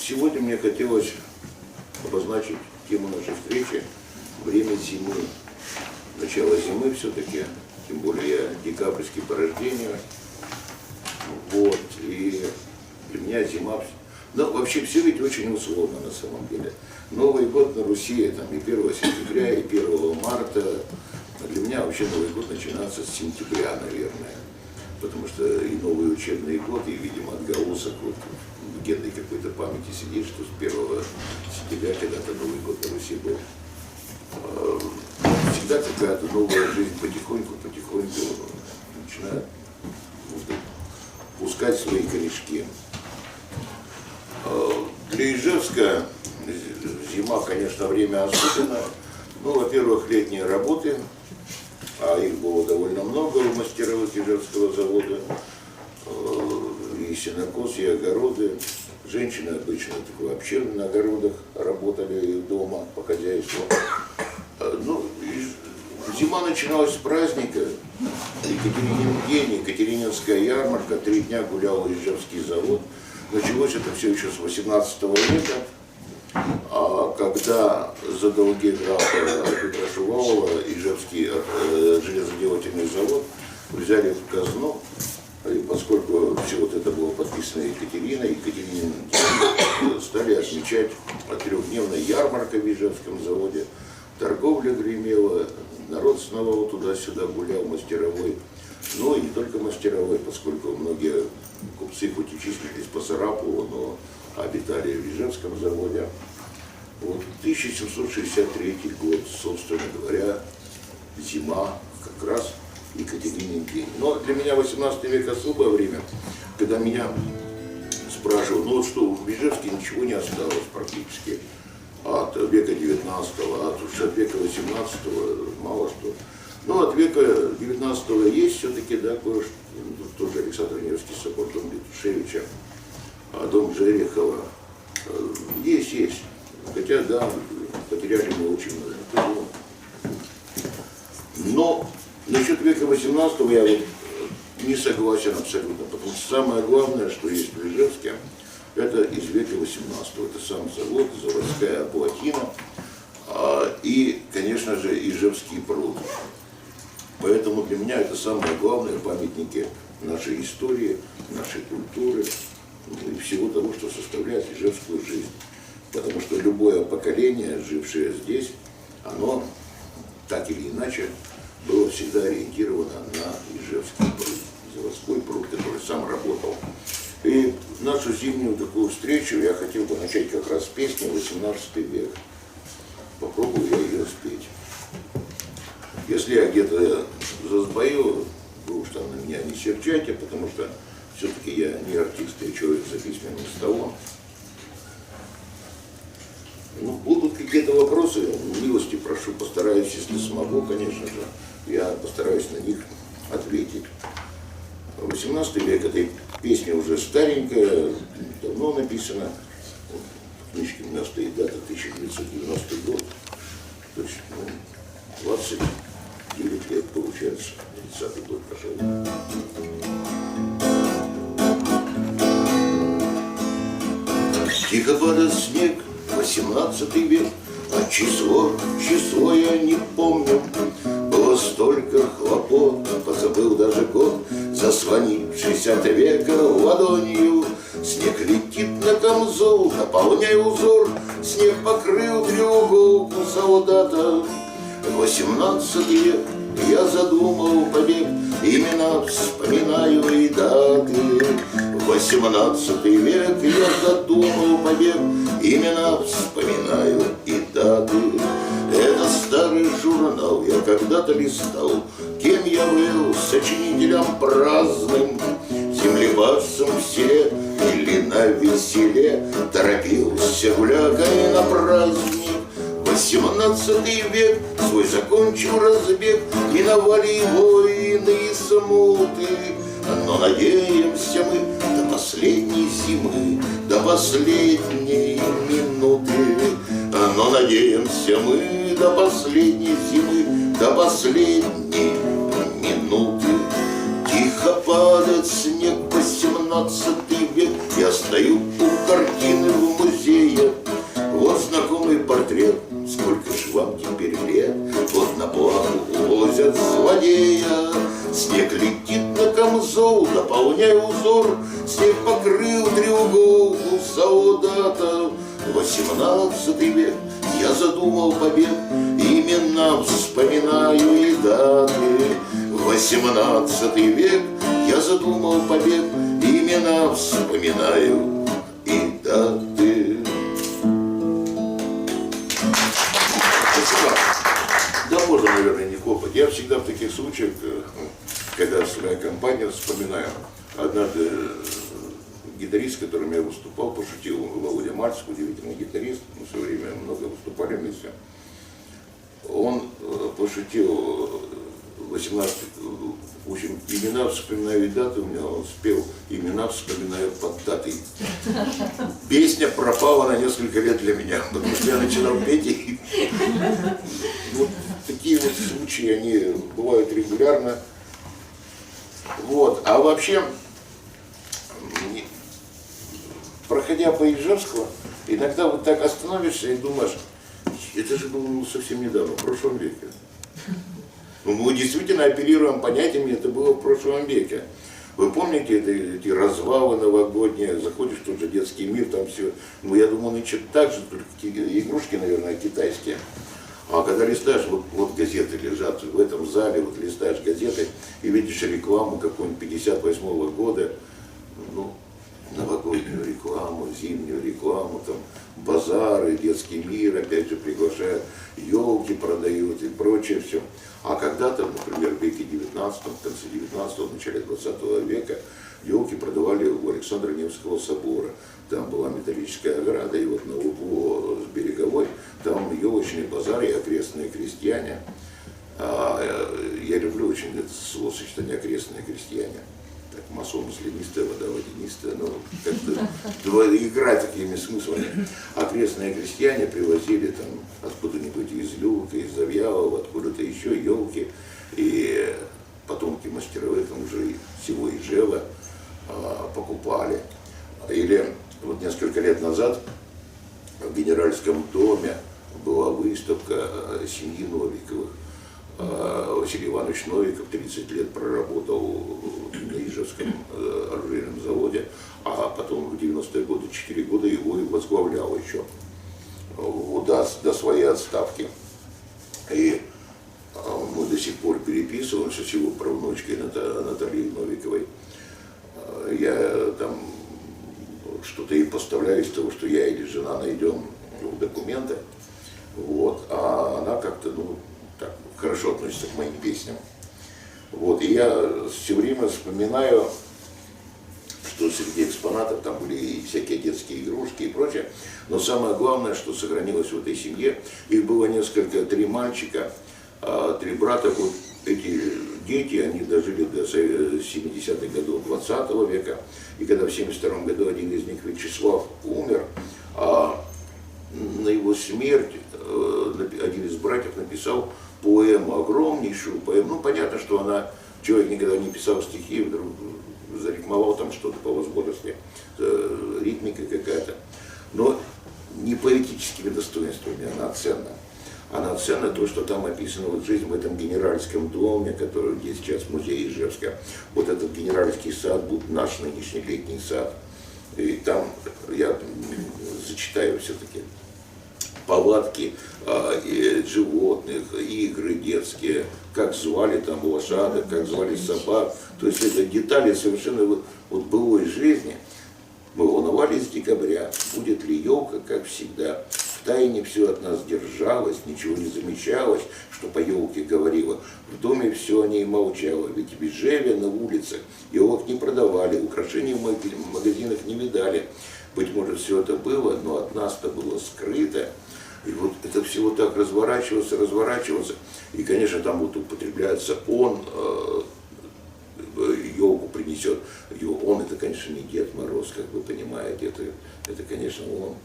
сегодня мне хотелось обозначить тему нашей встречи «Время зимы». Начало зимы все-таки, тем более я декабрьский по рождению. Вот, и для меня зима... Ну, вообще все ведь очень условно на самом деле. Новый год на Руси там, и 1 сентября, и 1 марта. А для меня вообще Новый год начинается с сентября, наверное. Потому что и новый учебный год, и, видимо, отголосок вот, в легендной какой-то памяти сидит, что с 1 сентября когда-то Новый год на Руси был. Всегда какая-то новая жизнь потихоньку начинает пускать свои корешки. Для Ижевска зима, конечно, время особенное. Ну, во-первых, летние работы, а их было довольно много у мастеровых Ижевского завода. И сенокос, и огороды. Женщины обычно вообще на огородах работали дома по хозяйству. Ну, зима начиналась с праздника. Екатеринин день, Екатерининская ярмарка, 3 дня гулял Ижевский завод. Началось это все еще с 18 века, когда за долги графа Петра Шувалова Ижевский железоделательный завод взяли в казну, и поскольку все вот это было подписано Екатериной, Екатеринин стали отмечать 3-дневная ярмарка в Ижевском заводе, торговля гремела, народ снова туда-сюда гулял, мастеровой. Ну и не только мастеровой, поскольку многие купцы хоть и числились по Сарапулу, но обитали в Ижевском заводе. Вот 1763 год, собственно говоря, зима, как раз Екатеринин день. Но для меня 18 век особое время, когда меня спрашивают, ну вот что, в Ижевске ничего не осталось практически от века 19-го, от века 18-го мало что. Ну, от века 19-го есть все-таки, да, кое-что, тоже Александр Невский собор, дом Бетушевича, дом Жерехова. Есть. Хотя, да, потеряли мы очень много. Но насчет века 18-го я вот не согласен абсолютно, потому что самое главное, что есть в Ижевске, это из века 18-го. Это сам завод, заводская плотина и, конечно же, Ижевский пруд. Поэтому для меня это самые главные памятники нашей истории, нашей культуры и всего того, что составляет ижевскую жизнь. Потому что любое поколение, жившее здесь, оно так или иначе было всегда ориентировано на Ижевский пруд, заводской пруд, который сам работал. И нашу зимнюю такую встречу я хотел бы начать как раз с песни «18 век». Попробую я ее спеть. Если я где-то засбою, вы уж там на меня не серчайте, потому что все-таки я не артист, я человек за письменным столом. Ну, будут какие-то вопросы, милости прошу, постараюсь, если смогу, конечно же, я постараюсь на них ответить. 18 век, этой песня уже старенькая, давно написана. Вот, в книжке у меня стоит дата 1990 год. То есть, 29 лет получается, 30-й год пошел. Тихо падает снег, 18 век, а число я не помню. Было столько хлопот, позабыл даже год. Зазвонит 60 века ладонью. Снег летит на камзол, наполняя узор. Снег покрыл треуголку солдата. 18 век, я задумал побег, имена вспоминаю и даты. 18 век, я задумал побег, имена вспоминаю и даты. Это старый журнал, я когда-то листал, кем я был, сочинителем праздным, землепашцем в селе или на веселе, торопился гулякой на праздник. 18 век свой закончил разбег, миновали войны и смуты, но надеемся мы до последней зимы, до последней минуты. Но надеемся мы до последней зимы, до последней минуты. Тихо падает снег, 18 век, я стою у картины в музее. XVIII век, я задумал побег, имена вспоминаю и даты. XVIII век, я задумал побег, имена вспоминаю и даты. Спасибо. Да, можно, наверное, не хлопать. Я всегда в таких случаях, когда своя компания, вспоминаю. Однажды гитарист, с которым я выступал, пошутил, Володя Мальцев, удивительный гитарист, мы в свое время много выступали вместе. Он пошутил 18, в общем, имена вспоминаю и даты, у меня он спел имена вспоминаю под датой. Песня пропала на несколько лет для меня, потому что я начинал петь, и вот такие вот случаи, они бывают регулярно. Вот, а вообще, проходя по Ижевскому, иногда вот так остановишься и думаешь, это же было совсем недавно, в прошлом веке. Ну, мы действительно оперируем понятиями, это было в прошлом веке. Вы помните эти развалы новогодние, заходишь в тот же детский мир, там все, ну я думаю, ну что-то так же, только игрушки, наверное, китайские. А когда листаешь, вот газеты лежат в этом зале, вот листаешь газеты и видишь рекламу какую-нибудь 58-го года, ну, новогоднюю рекламу, зимнюю рекламу, там базары, детский мир, опять же приглашают, елки продают и прочее все. А когда-то, например, в веке 19, в конце 19-го, начале 20 века, елки продавали у Александра Невского собора. Там была металлическая ограда, и вот на углу с Береговой, там елочный базар и окрестные крестьяне. Я люблю очень это словосочетание «окрестные крестьяне». Так, масло-маслянистая, вода водянистая, ну, как-то игра такими смыслами. Окрестные крестьяне привозили там откуда-нибудь из Люка, из Завьялова, откуда-то еще елки, и потомки мастеровых там уже всего Ижева покупали. Или вот несколько лет назад в Генеральском доме была выставка семьи Новиковых. Василий Иванович Новиков 30 лет проработал на Ижевском оружейном заводе, а потом в 90-е годы, 4 года его и возглавлял еще до своей отставки. И мы до сих пор переписываемся с его правнучкой Натальей Новиковой. Я там что-то ей поставляю из того, что я или жена найдем в документы. Вот, а она как-то, ну, так, хорошо относится к моим песням. Вот, и я все время вспоминаю, что среди экспонатов там были и всякие детские игрушки и прочее. Но самое главное, что сохранилось в этой семье, их было несколько, 3 мальчика, 3 брата. Вот эти дети, они дожили до 70-х годов 20 века. И когда в 72 году один из них, Вячеслав, умер, на его смерть один из братьев написал поэму, огромнейшую поэму. Ну, понятно, что человек никогда не писал стихи, вдруг зарифмовал там что-то по возможности, ритмика какая-то. Но не поэтическими достоинствами она ценна. Она ценна то, что там описана вот жизнь в этом генеральском доме, который где сейчас музей Ижевска. Вот этот генеральский сад, будет наш нынешний летний сад. И там я зачитаю все-таки палатки животных, игры детские, как звали там лошадок, как звали собак. То есть это детали совершенно вот былой жизни. Мы волновались с декабря, будет ли елка, как всегда. Втайне все от нас держалось, ничего не замечалось, что по елке говорила. В доме все о ней молчало, ведь в Ижеве на улицах елок не продавали, украшений в магазинах не видали. Быть может, все это было, но от нас-то было скрыто. И вот это все вот так разворачиваться. И, конечно, там вот употребляется елку принесет. Он это, конечно, не Дед Мороз, как вы понимаете, это, конечно, он.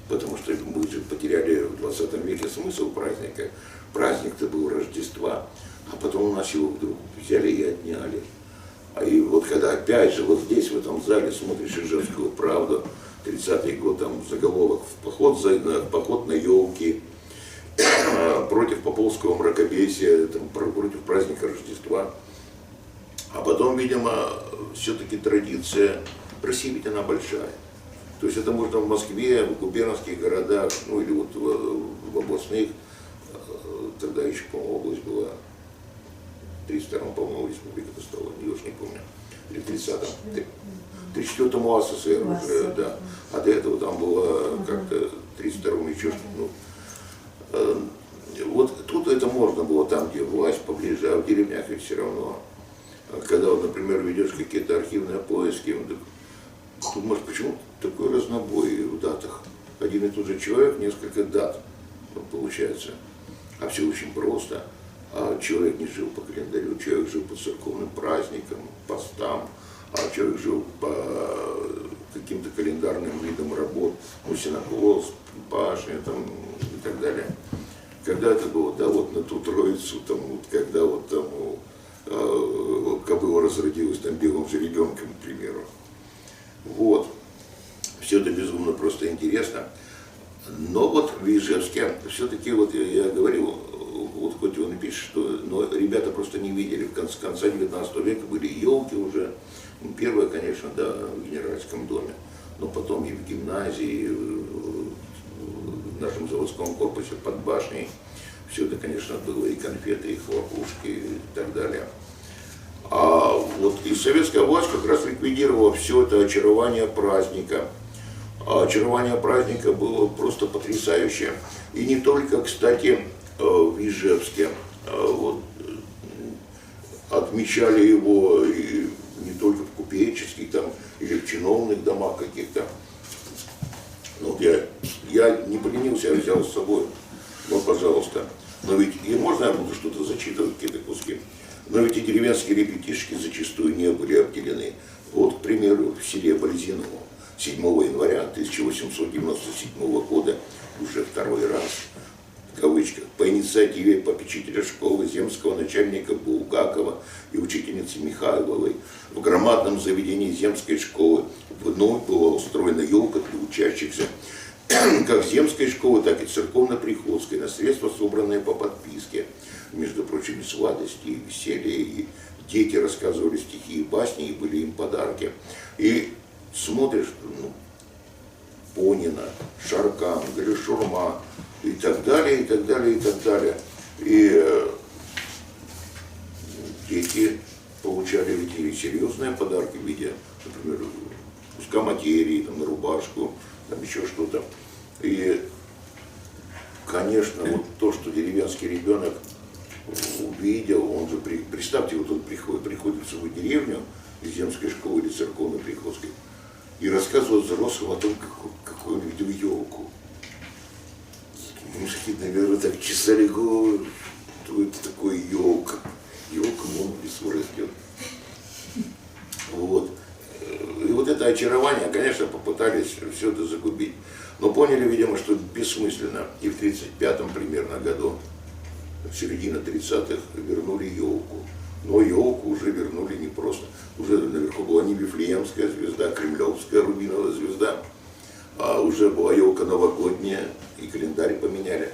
Потому что мы же потеряли в 20 веке смысл праздника. Праздник-то был Рождества, а потом у нас его вдруг взяли и отняли. И вот когда опять же вот здесь, в этом зале, смотришь Ижевскую правду, 30-й год, там заголовок поход на елки, против поповского мракобесия, там, против праздника Рождества. А потом, видимо, все-таки традиция, Россия ведь она большая. То есть это можно в Москве, в губернских городах, ну или вот в областных, тогда еще, по-моему, область была, в 32-м, по-моему, республика стала, я уж не помню, или в 30-м, в 34-м СССР уже, да, а до этого там было как-то в 32-м еще что-то, ну, вот тут это можно было там, где власть поближе, а в деревнях ведь все равно. Когда, вот, например, ведешь какие-то архивные поиски, думаешь, почему такой разнобой в датах? Один и тот же человек, несколько дат, получается. А все очень просто. А человек не жил по календарю, человек жил по церковным праздникам, постам, а человек жил по каким-то календарным видам работ, ну, синагог, башня там, и так далее. Когда это было, да, вот на ту Троицу, там, вот, когда вот там кобыла разродилась там белым жеребенком, к примеру. Вот. Все это безумно просто интересно. Но вот в Ижевске все-таки, вот я говорил, вот хоть он и пишет, что но ребята просто не видели. В конце 19 века были елки уже. Первое, конечно, да, в Генеральском доме. Но потом и в гимназии, и в нашем заводском корпусе под башней. Все это, конечно, было и конфеты, и хлопушки, и так далее. А вот и советская власть как раз ликвидировала все это очарование праздника. А очарование праздника было просто потрясающее. И не только, кстати, в Ижевске. Вот, отмечали его и не только в купеческих там, или в чиновных домах каких-то. Ну, я не поленился, я взял с собой. Ну, пожалуйста. Но ведь, и можно я буду что-то зачитывать, какие-то куски? Но ведь и деревенские ребятишки зачастую не были обделены. Вот, к примеру, в селе Борзиново 7 января 1897 года, уже второй раз, в кавычках, по инициативе попечителя школы земского начальника Булгакова и учительницы Михайловой в громадном заведении земской школы вновь была устроена елка для учащихся как земской школы, так и церковно-приходской, на средства, собранные по подписке. Между прочим, и сладости, и веселье, и дети рассказывали стихи и басни, и были им подарки. И смотришь, ну, Понина, Шаркан, Гришурма, и так далее, и так далее, и так далее. И дети получали ведь и серьезные подарки в виде, например, куска материи, там, на рубашку, там еще что-то. И, конечно, вот то, что деревенский ребенок увидел, он же, представьте, вот он приходит в свою деревню из земской школы или церковно-приходской и рассказывает взрослым о том, какой он видел елку. Мужики, наверное, так чесали голову, что это такое елка. Елка, вон в лесу растет. Вот. И вот это очарование, конечно, попытались все это загубить. Но поняли, видимо, что бессмысленно. И в 1935 примерно году, в середине 30-х, вернули елку. Но елку уже вернули не просто. Уже наверху была не Вифлеемская звезда, Кремлевская рубиновая звезда, а уже была елка новогодняя, и календарь поменяли.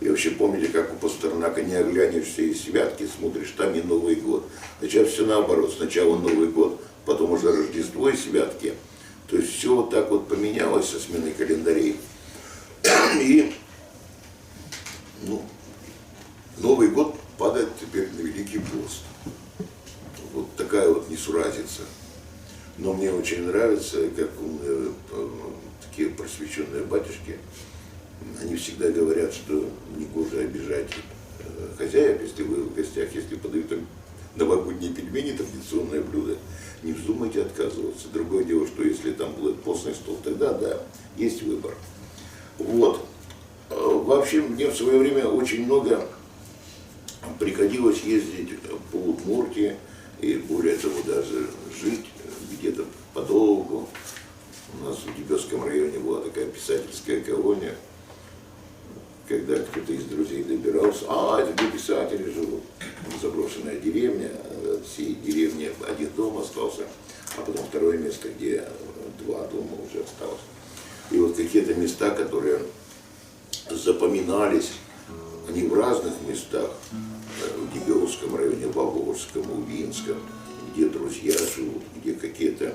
И вообще помните, как у Пастернака не оглянешься и святки, смотришь, там и Новый год. Сейчас все наоборот, сначала Новый год, потом уже Рождество и святки. То есть все вот так вот поменялось со сменой календарей. И ну, Новый год падает теперь на Великий пост. Вот такая вот несуразица. Но мне очень нравится, как такие просвещенные батюшки, они всегда говорят, что негоже обижать хозяев, если вы в гостях, если подают им новогодние пельмени, традиционное блюдо, не вздумайте отказываться. Другое дело, что если там будет постный стол, тогда да, есть выбор. Вот. Вообще, мне в свое время очень много приходилось ездить по Удмуртии, и более того, даже жить где-то подолгу. У нас в Дебесском районе была такая писательская колония, когда кто-то из друзей добирался, это где писатели живут, заброшенная деревня, от всей деревни один дом остался, а потом второе место, где 2 дома уже осталось. И вот какие-то места, которые запоминались, они в разных местах, в Дебелском районе, в Волжском, Увинском, где друзья живут, где какие-то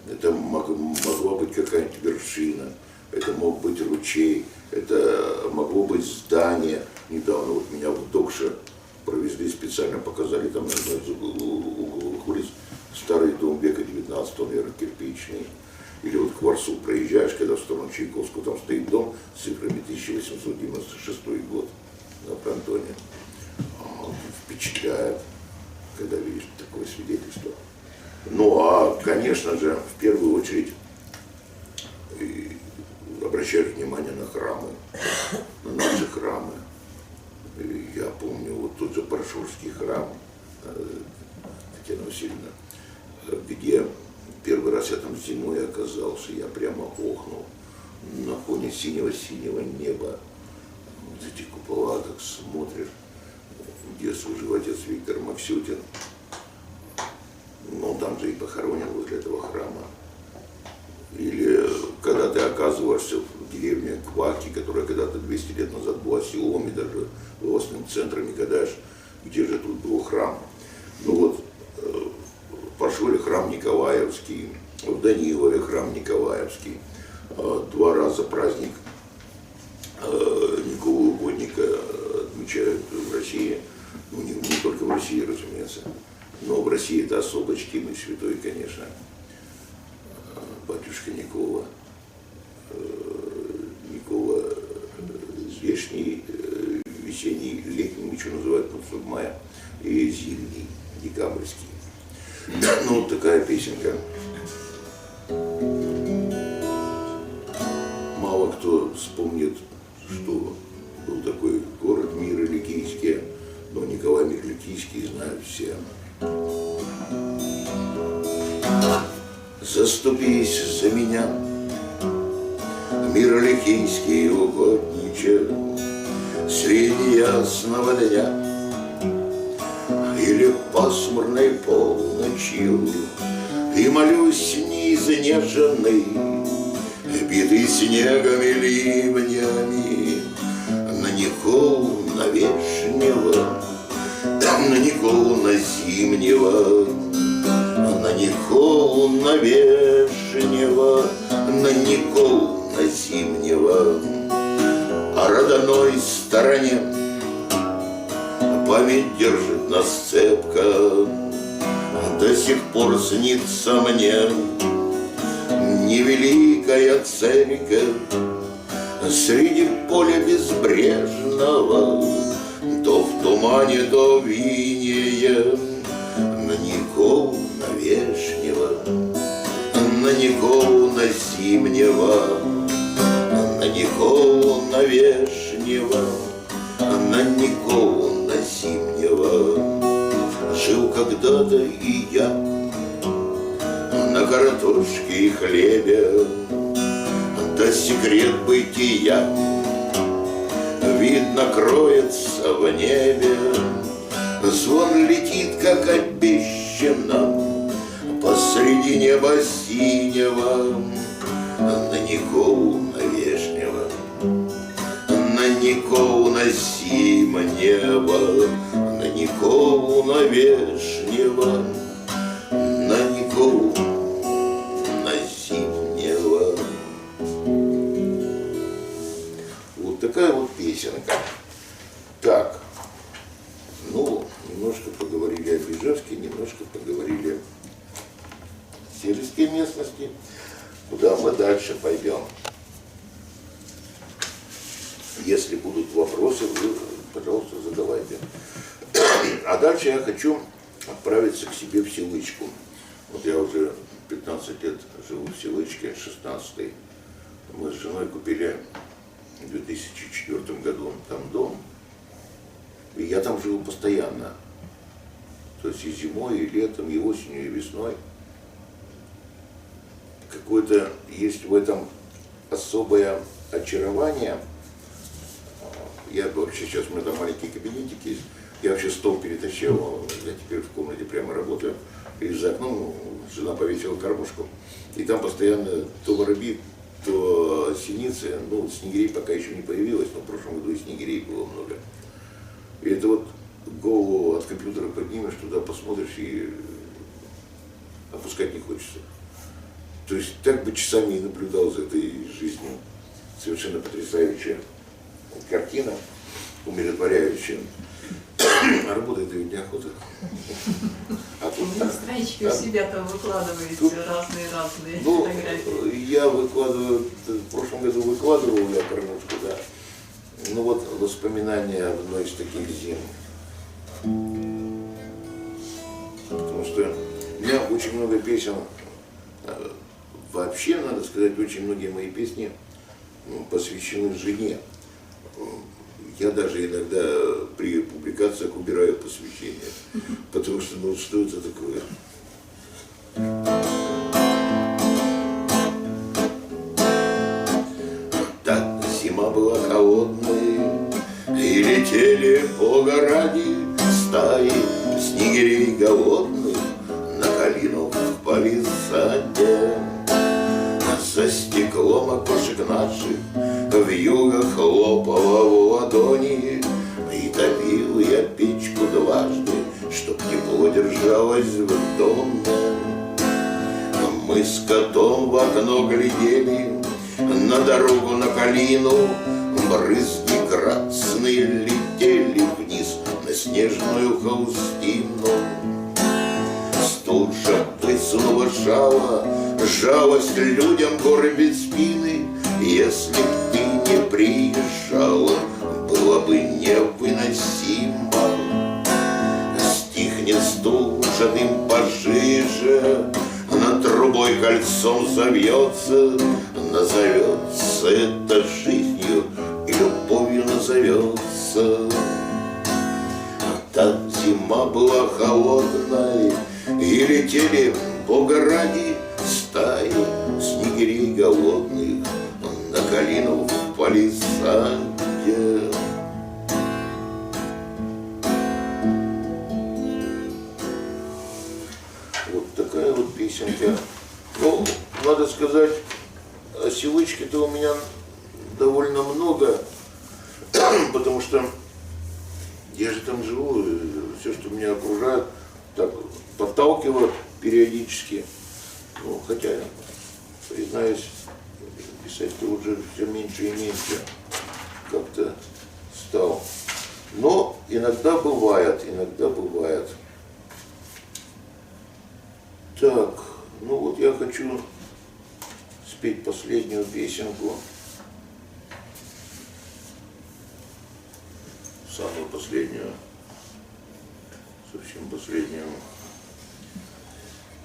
это могла быть какая-нибудь вершина, это мог быть ручей, это могло быть здание. Недавно вот меня в Докше провезли, специально показали там на одной из угловых улиц старый дом века 19, наверное, кирпичный. Или вот к Варсу проезжаешь, когда в сторону Чайковского, там стоит дом с цифрами 1896 год на фронтоне. Впечатляет, когда видишь такое свидетельство. Ну а, конечно же, в первую очередь обращаешь внимание на храмы, на наши храмы. Я помню вот тот же Паршурский храм, Татьяна Васильевна, где первый раз я там зимой оказался, я прямо охнул. На фоне синего-синего неба, вот эти купола, как смотришь, где служил отец Виктор Максютин. Ну, там же и похоронен возле этого храма. Или когда ты оказываешься в деревне Кваки, которая когда-то 200 лет назад была селом и даже областным центром, и гадаешь, где же тут был храм. Ну вот, в Паршуре храм Николаевский, в Данилове храм Николаевский. 2 раза праздник Николы Угодника отмечают в России. Ну, не только в России, разумеется. Но в России это особо чтимый святой, конечно, батюшка Никола. Никола здешний, весенний, летний, еще называют концом мая, и зимний, декабрьский. Ну, вот такая песенка. Мало кто вспомнит, что был такой город Миро-Ликийский, но Николай Миро-Ликийский знают все. Заступись за меня, Миро-Ликийский угодниче, среди ясного дня или пасмурной полночью, и молюсь неизнеженный, битый снегом и ливнями, на Николу навешнего, на Николу на зимнего, на Николу навешнего, на Николу на зимнего. О родной стороне память держит нас цепко, до сих пор снится мне невеликая церковь среди поля безбрежного, то в тумане, то в инее, на Николу навешнего, на Николу на зимнего, на Николу навешнего, на Николу на зимнего. Жил когда-то и я на картошке и хлебе, да секрет бытия видно кроется в небе. Звон летит, как обещано, посреди неба синего, на Николу навешнего, на Николу на зимнего, на Николу навешнего, на Николу на зимнего. Вот такая вот песенка. Так, ну, немножко поговорили о Бежевске, немножко поговорили о сельской местности. Куда мы дальше пойдем? Если будут вопросы, вы, пожалуйста, задавайте. А дальше я хочу отправиться к себе в Селычку. Вот я уже 15 лет живу в Селычке, 16-й. Мы с женой купили в 2004 году там дом. И я там живу постоянно. То есть и зимой, и летом, и осенью, и весной. Какое-то есть в этом особое очарование. Я вообще сейчас, у меня там маленький кабинетик есть. Я вообще стол перетащил, я теперь в комнате прямо работаю. И за окном жена повесила кормушку. И там постоянно то воробьи, то синицы. Ну, снегирей пока еще не появилось, но в прошлом году и снегирей было много. И это вот голову от компьютера поднимешь, туда посмотришь и опускать не хочется. То есть так бы часами и наблюдал за этой жизнью. Совершенно потрясающая картина, умиротворяющая. А работает и неохота. А тут Вы странички у себя там выкладываете разные фотографии. Я выкладываю, в прошлом году выкладывал я кормушку, да. Ну вот воспоминания одной из таких зим. Потому что у меня очень много песен, вообще, надо сказать, очень многие мои песни посвящены жене. Я даже иногда при публикациях убираю посвящение, потому что, ну что это такое? Так зима была холодная, и летели по городе стаи снегирей голодных на калину в палисаде. За стеклом окошек наших вьюга хлопала в ладони, и топил я печку дважды, чтоб тепло держалось в доме. Мы с котом в окно глядели на дорогу, на калину. Брызги красные летели вниз на снежную холстину. Стужа плеснула жало, жалость людям горбит спины. Если б ты не приезжала, было бы невыносимо. Стихнет стужа, дым пожиже, над трубой кольцом завьется. Назовется это жизнью, и любовью назовется. Та зима была холодной, и летели по городе стаи снегирей голодных на калину в палисаде. Вот такая вот песенка. Ну, надо сказать, силычки-то у меня довольно много, потому что я же там живу, все, что меня окружает, так подталкивает периодически. Ну, хотя, признаюсь, писать-то уже все меньше и меньше как-то стал. Но иногда бывает, иногда бывает. Так, ну вот я хочу спеть последнюю песенку. Самую последнюю. Совсем последнюю.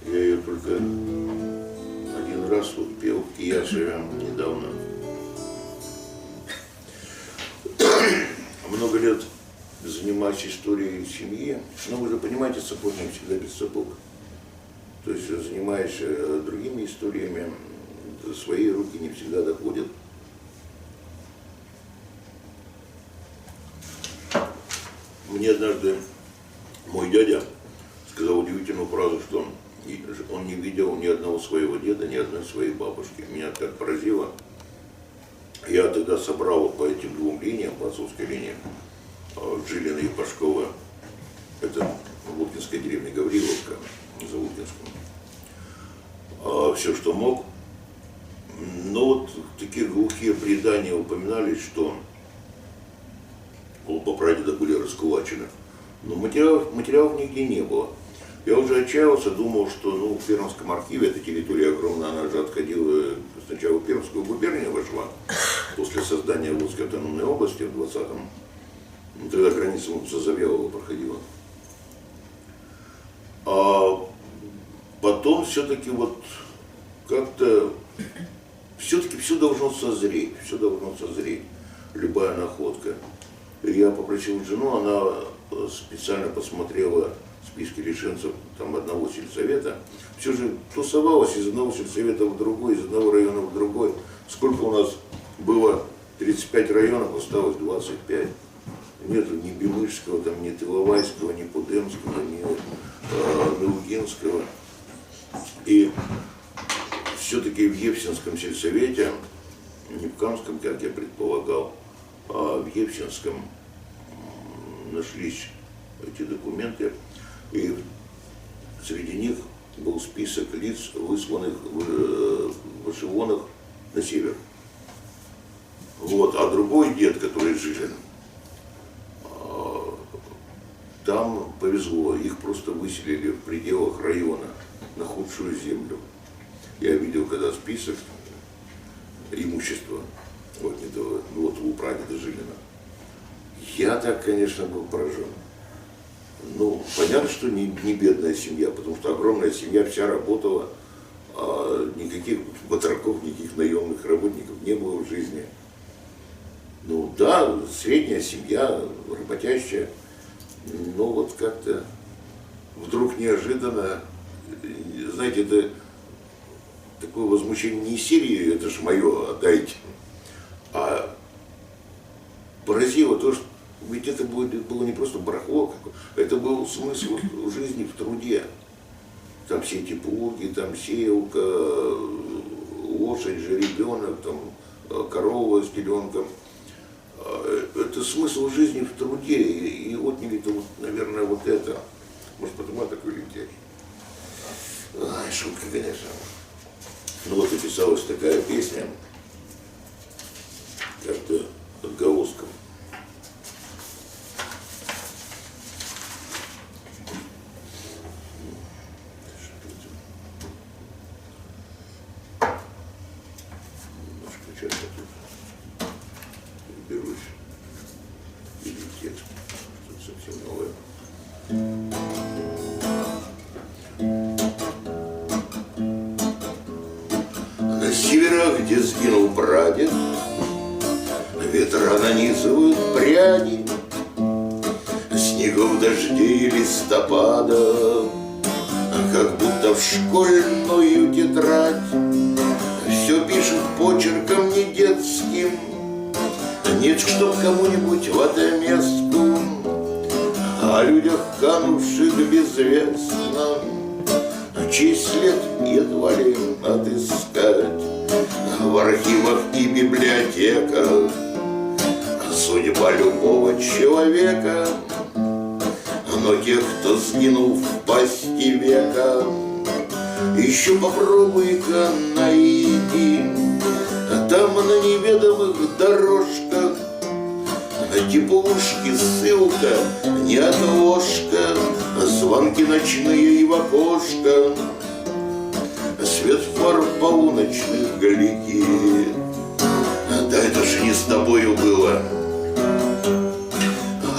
Я ее только один раз вот пел в Кияшеве недавно. Много лет занимаюсь историей семьи. Но вы же понимаете, сапожник всегда без сапог. То есть, занимаясь другими историями, свои руки не всегда доходят. Мне однажды мой дядя сказал удивительную фразу, что он не видел ни одного своего деда, ни одной своей бабушки. Меня так поразило. Я тогда собрал по этим двум линиям, по отцовской линии, Жилина и Пашкова, это в Луткинской деревне Гавриловка, за Луткинском, все, что мог. Но вот такие глухие предания упоминались, что оба прадеда были раскулачены. Но материалов нигде не было. Я уже отчаялся, думал, что в Пермском архиве, эта территория огромная, она же отходила, сначала в Пермскую губернию вошла, после создания Луцкой автономной области в 20-м, тогда граница Завьялова проходила. А потом все-таки вот как-то, все-таки все должно созреть, любая находка. Я попросил жену, она специально посмотрела списки решенцев там одного сельсовета. Все же тусовалось из одного сельсовета в другой, из одного района в другой. Сколько у нас было? 35 районов, осталось 25. Нету ни Белышского, там, ни Тыловайского, ни Пудемского, ни Наугинского. И все-таки в Евсинском сельсовете, не в Камском, как я предполагал, а в Евсинском нашлись эти документы. И среди них был список лиц, высланных в эшелонах на север. Вот. А другой дед, который Жилин, там повезло, их просто выселили в пределах района на худшую землю. Я видел, когда список имущества вот у прадеда Жилина. Я так, конечно, был поражен. Ну, понятно, что не бедная семья, потому что огромная семья вся работала, а никаких батраков, никаких наемных работников не было в жизни. Ну да, средняя семья, работящая, но вот как-то вдруг неожиданно, знаете, это такое возмущение не из серии, это ж мое, отдайте, а поразило то, что ведь это было не просто барахло, это был смысл жизни в труде. Там все эти плуги, там сеялка, лошадь, жеребенок, там корова с теленком. Это смысл жизни в труде. И отняли это, вот, наверное, вот это. Может, потому я такой лентяй. Ай, шутка, конечно. Ну вот и писалась такая песня, как-то отголоском. На северах, где сгинул прадед, ветра нанизывают пряди, снегов, дождей и листопада, как будто в школьную тетрадь. Все пишет почерком не детским, нет, чтоб кому-нибудь в отместку о людях, канувших безвестно, чей след едва ли отыскать в архивах и библиотеках. Судьба любого человека, но тех, кто сгинул в пасти века, еще попробуй-ка найди там на неведомых дорожках теплушки, ссылка, не отложка, звонки ночные и в окошко, свет фар полуночных глядит. Да это ж не с тобою было,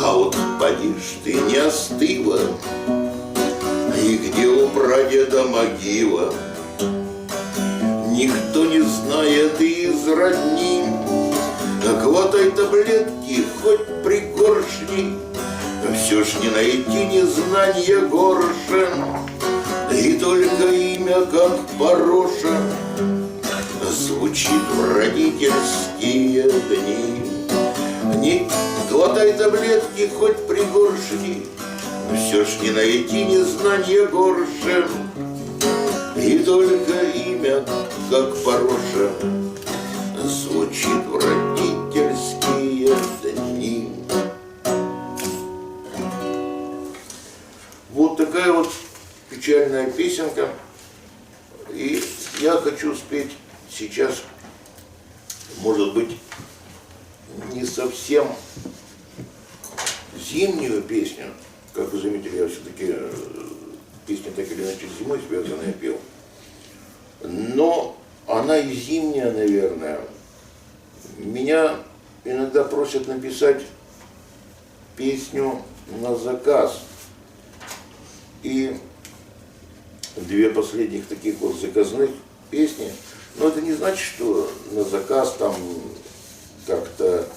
а вот поди ж ты не остыла, и где у прадеда могила, никто не знает из родни. Глотай таблетки хоть пригоршни, все ж не найти незнанья горша, и только имя, как Пороша, звучит в родительские дни. Не глотай таблетки хоть пригоршни, все ж не найти незнанья горша, и только имя, как Пороша, звучит в родительские дни. Вот такая вот печальная песенка. И я хочу спеть сейчас, может быть, не совсем зимнюю песню. Как вы заметили, я все-таки песни так или иначе с зимой связанные пел. Но она и зимняя, наверное. Меня иногда просят написать песню на заказ. И две последних таких вот заказных песни. Но это не значит, что на заказ там как-то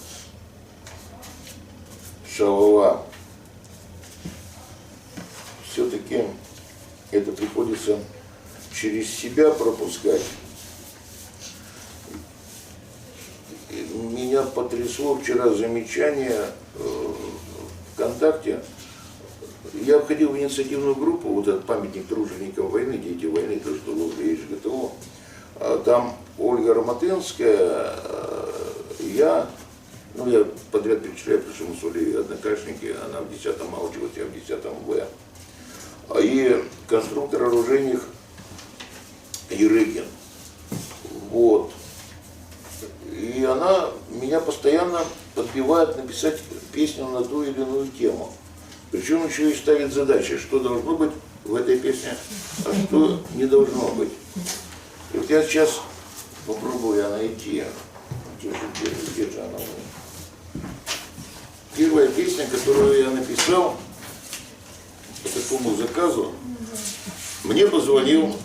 шалова. Все-таки это приходится через себя пропускать. Меня потрясло вчера замечание ВКонтакте. Я входил в инициативную группу, вот этот памятник труженикам войны, дети войны, то, что возле ГТО. Там Ольга Роматынская, я подряд перечисляю, потому что мы с Олей однокашники, она в 10-м А училась, я в 10-м В. и конструктор оружейных Ерыгин. Вот. И она меня постоянно подбивает написать песню на ту или иную тему. Причем еще и ставит задачи, что должно быть в этой песне, а что не должно быть. И вот я сейчас попробую найти. Где же она у меня? Первая песня, которую я написал по такому заказу, мне позвонил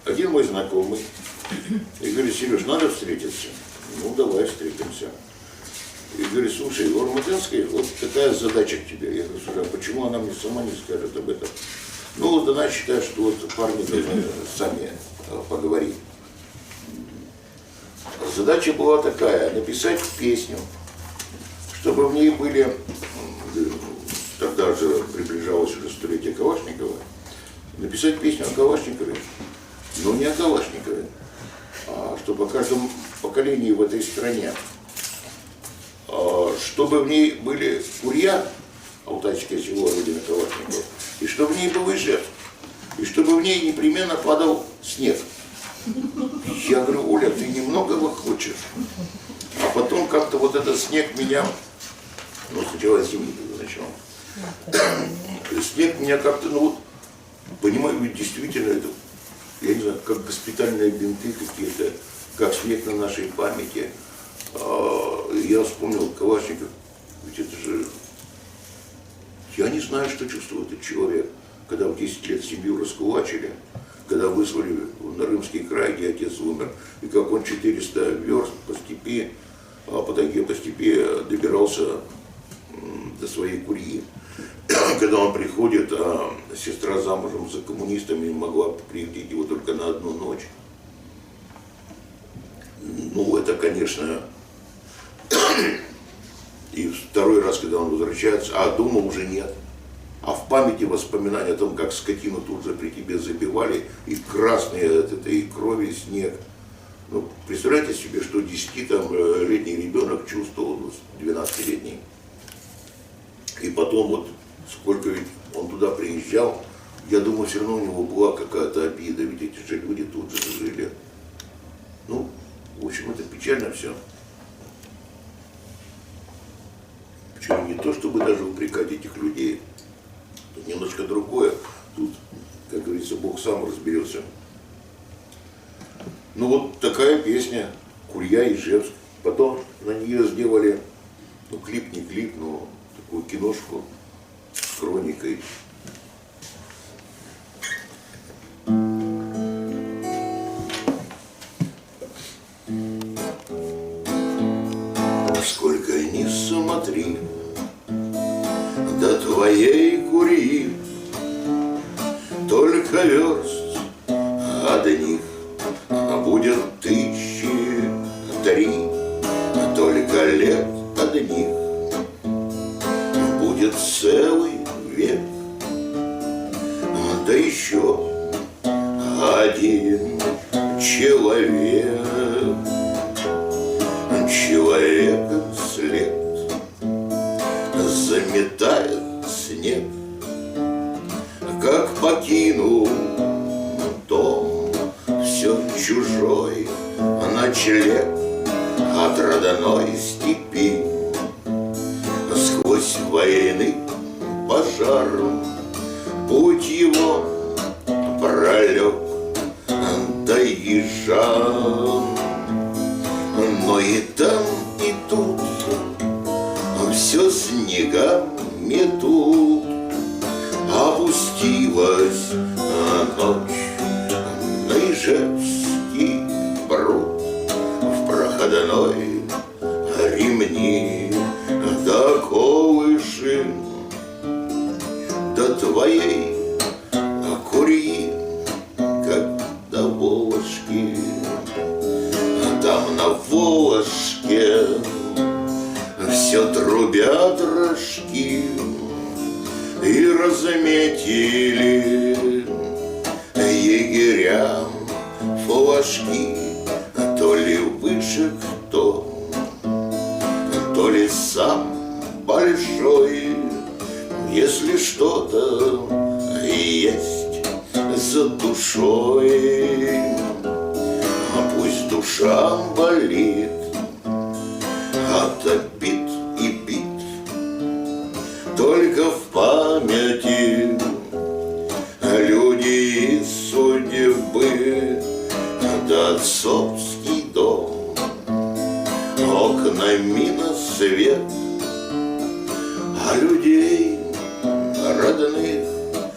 один мой знакомый и говорит: Сереж, надо встретиться. Ну, давай встретимся. И говорит: слушай, в Алматинской вот такая задача к тебе. Я говорю: слушай, а почему она мне сама не скажет об этом? Ну, вот она считает, что вот парни должны сами поговорить. Задача была такая: написать песню, чтобы в ней были, тогда же приближалось уже столетие Калашникова, написать песню о Калашникове, но не о Калашникове, а чтобы о каждом поколении в этой стране, чтобы в ней были Курья, алтайское село родина Калашникова, и чтобы в ней был Ижевск, и чтобы в ней непременно падал снег. Я говорю: Оля, ты немногого хочешь. А потом как-то вот этот снег меня, ну сначала зимой начал, снег меня как-то, ну вот, понимаю, ведь действительно это, я не знаю, как госпитальные бинты какие-то, как снег на нашей памяти. Я вспомнил Калашников, ведь это же, я не знаю, что чувствует этот человек, когда в 10 лет семью раскулачили, когда вызвали в Нарымский край, где отец умер, и как он 400 верст по степи, по тайге по степи добирался до своей Курьи. Когда он приходит, а сестра замужем за коммунистами могла приютить его только на одну ночь. Ну, это, конечно... И второй раз, когда он возвращается, а дома уже нет. А в памяти воспоминания о том, как скотину тут же при тебе забивали, и красные от этой крови снег. Ну, представляете себе, что 10-летний ребенок чувствовал, 12-летний. И потом вот, сколько ведь он туда приезжал, я думаю, все равно у него была какая-то обида, ведь эти же люди тут же жили. Ну, в общем, это печально все. Причем не то, чтобы даже упрекать этих людей. Тут немножко другое. Тут, как говорится, Бог сам разберется. Ну вот такая песня «Курья, Ижевск». Потом на нее сделали, ну клип не клип, но такую киношку с хроникой. Сколько ни смотри до твоей Курьи, только верст одних будет 1003, только лет одних будет целый век. Да еще один человек, человека след заметает снег, как покинул дом все чужой ночлег от родной степи. Сквозь войны пожар путь его пролег доезжал. Но и там, и тут все снега метут. Опустилась ночь на Ижевский пруд, в проходной ремни до колыши, до твоей Курьи, как до Волжки. Там на Волжке все трубят рожки, и разметили егерям флажки. То ли выше кто, то ли сам большой. Если что-то есть за душой, а пусть душа болит от обид и бит. Только в памяти люди из судьбы, да отцовский дом, окнами на свет, а людей родных,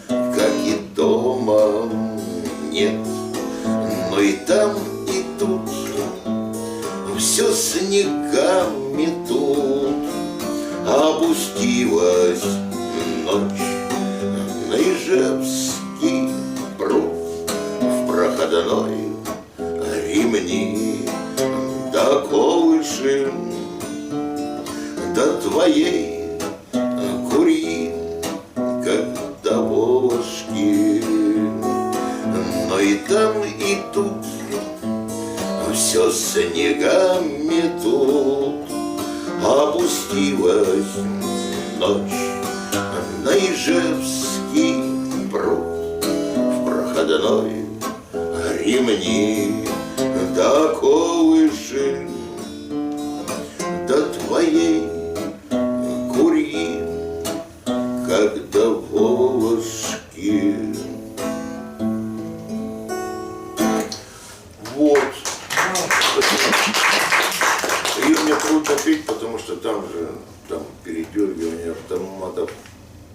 как и дома, нет. Но и там, и тут все снегами тут. Опустилась ночь на Ижевский пруд, в проходной ремни да колыши, до твоей кури, как до Волжки. Но и там, и тут все снегами тут. Опустилась ночь на Ижевский пруд, в проходной ремни да колыши, до твоей кури, как до Волжки. Вот. И мне трудно петь, потому что там же передергивание автоматов,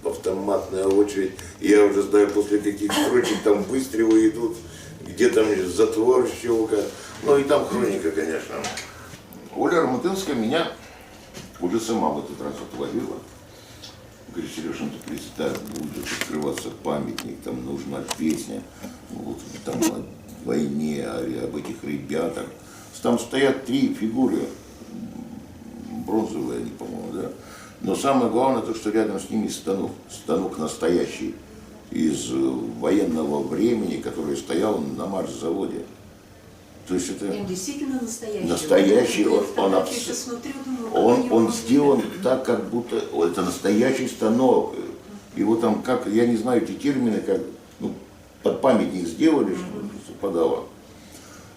автоматная очередь. И я уже знаю, после каких строчек там выстрелы идут, где там затвор щелка. Ну и там хроника, конечно. Оля Армутынская меня уже сама в этот раз отловила. Говорит: Сереж, ну ты представь, будет открываться памятник, там нужна песня, вот, там о войне, об этих ребятах. Там стоят 3 фигуры, бронзовые они, по-моему, да. Но самое главное то, что рядом с ними станок настоящий, из военного времени, который стоял на марш-заводе. То есть это действительно настоящий. Настоящий, он сделан видно. так, как будто это настоящий станок. Его там, как, я не знаю эти термины, как, ну, под памятник сделали, что совпадало.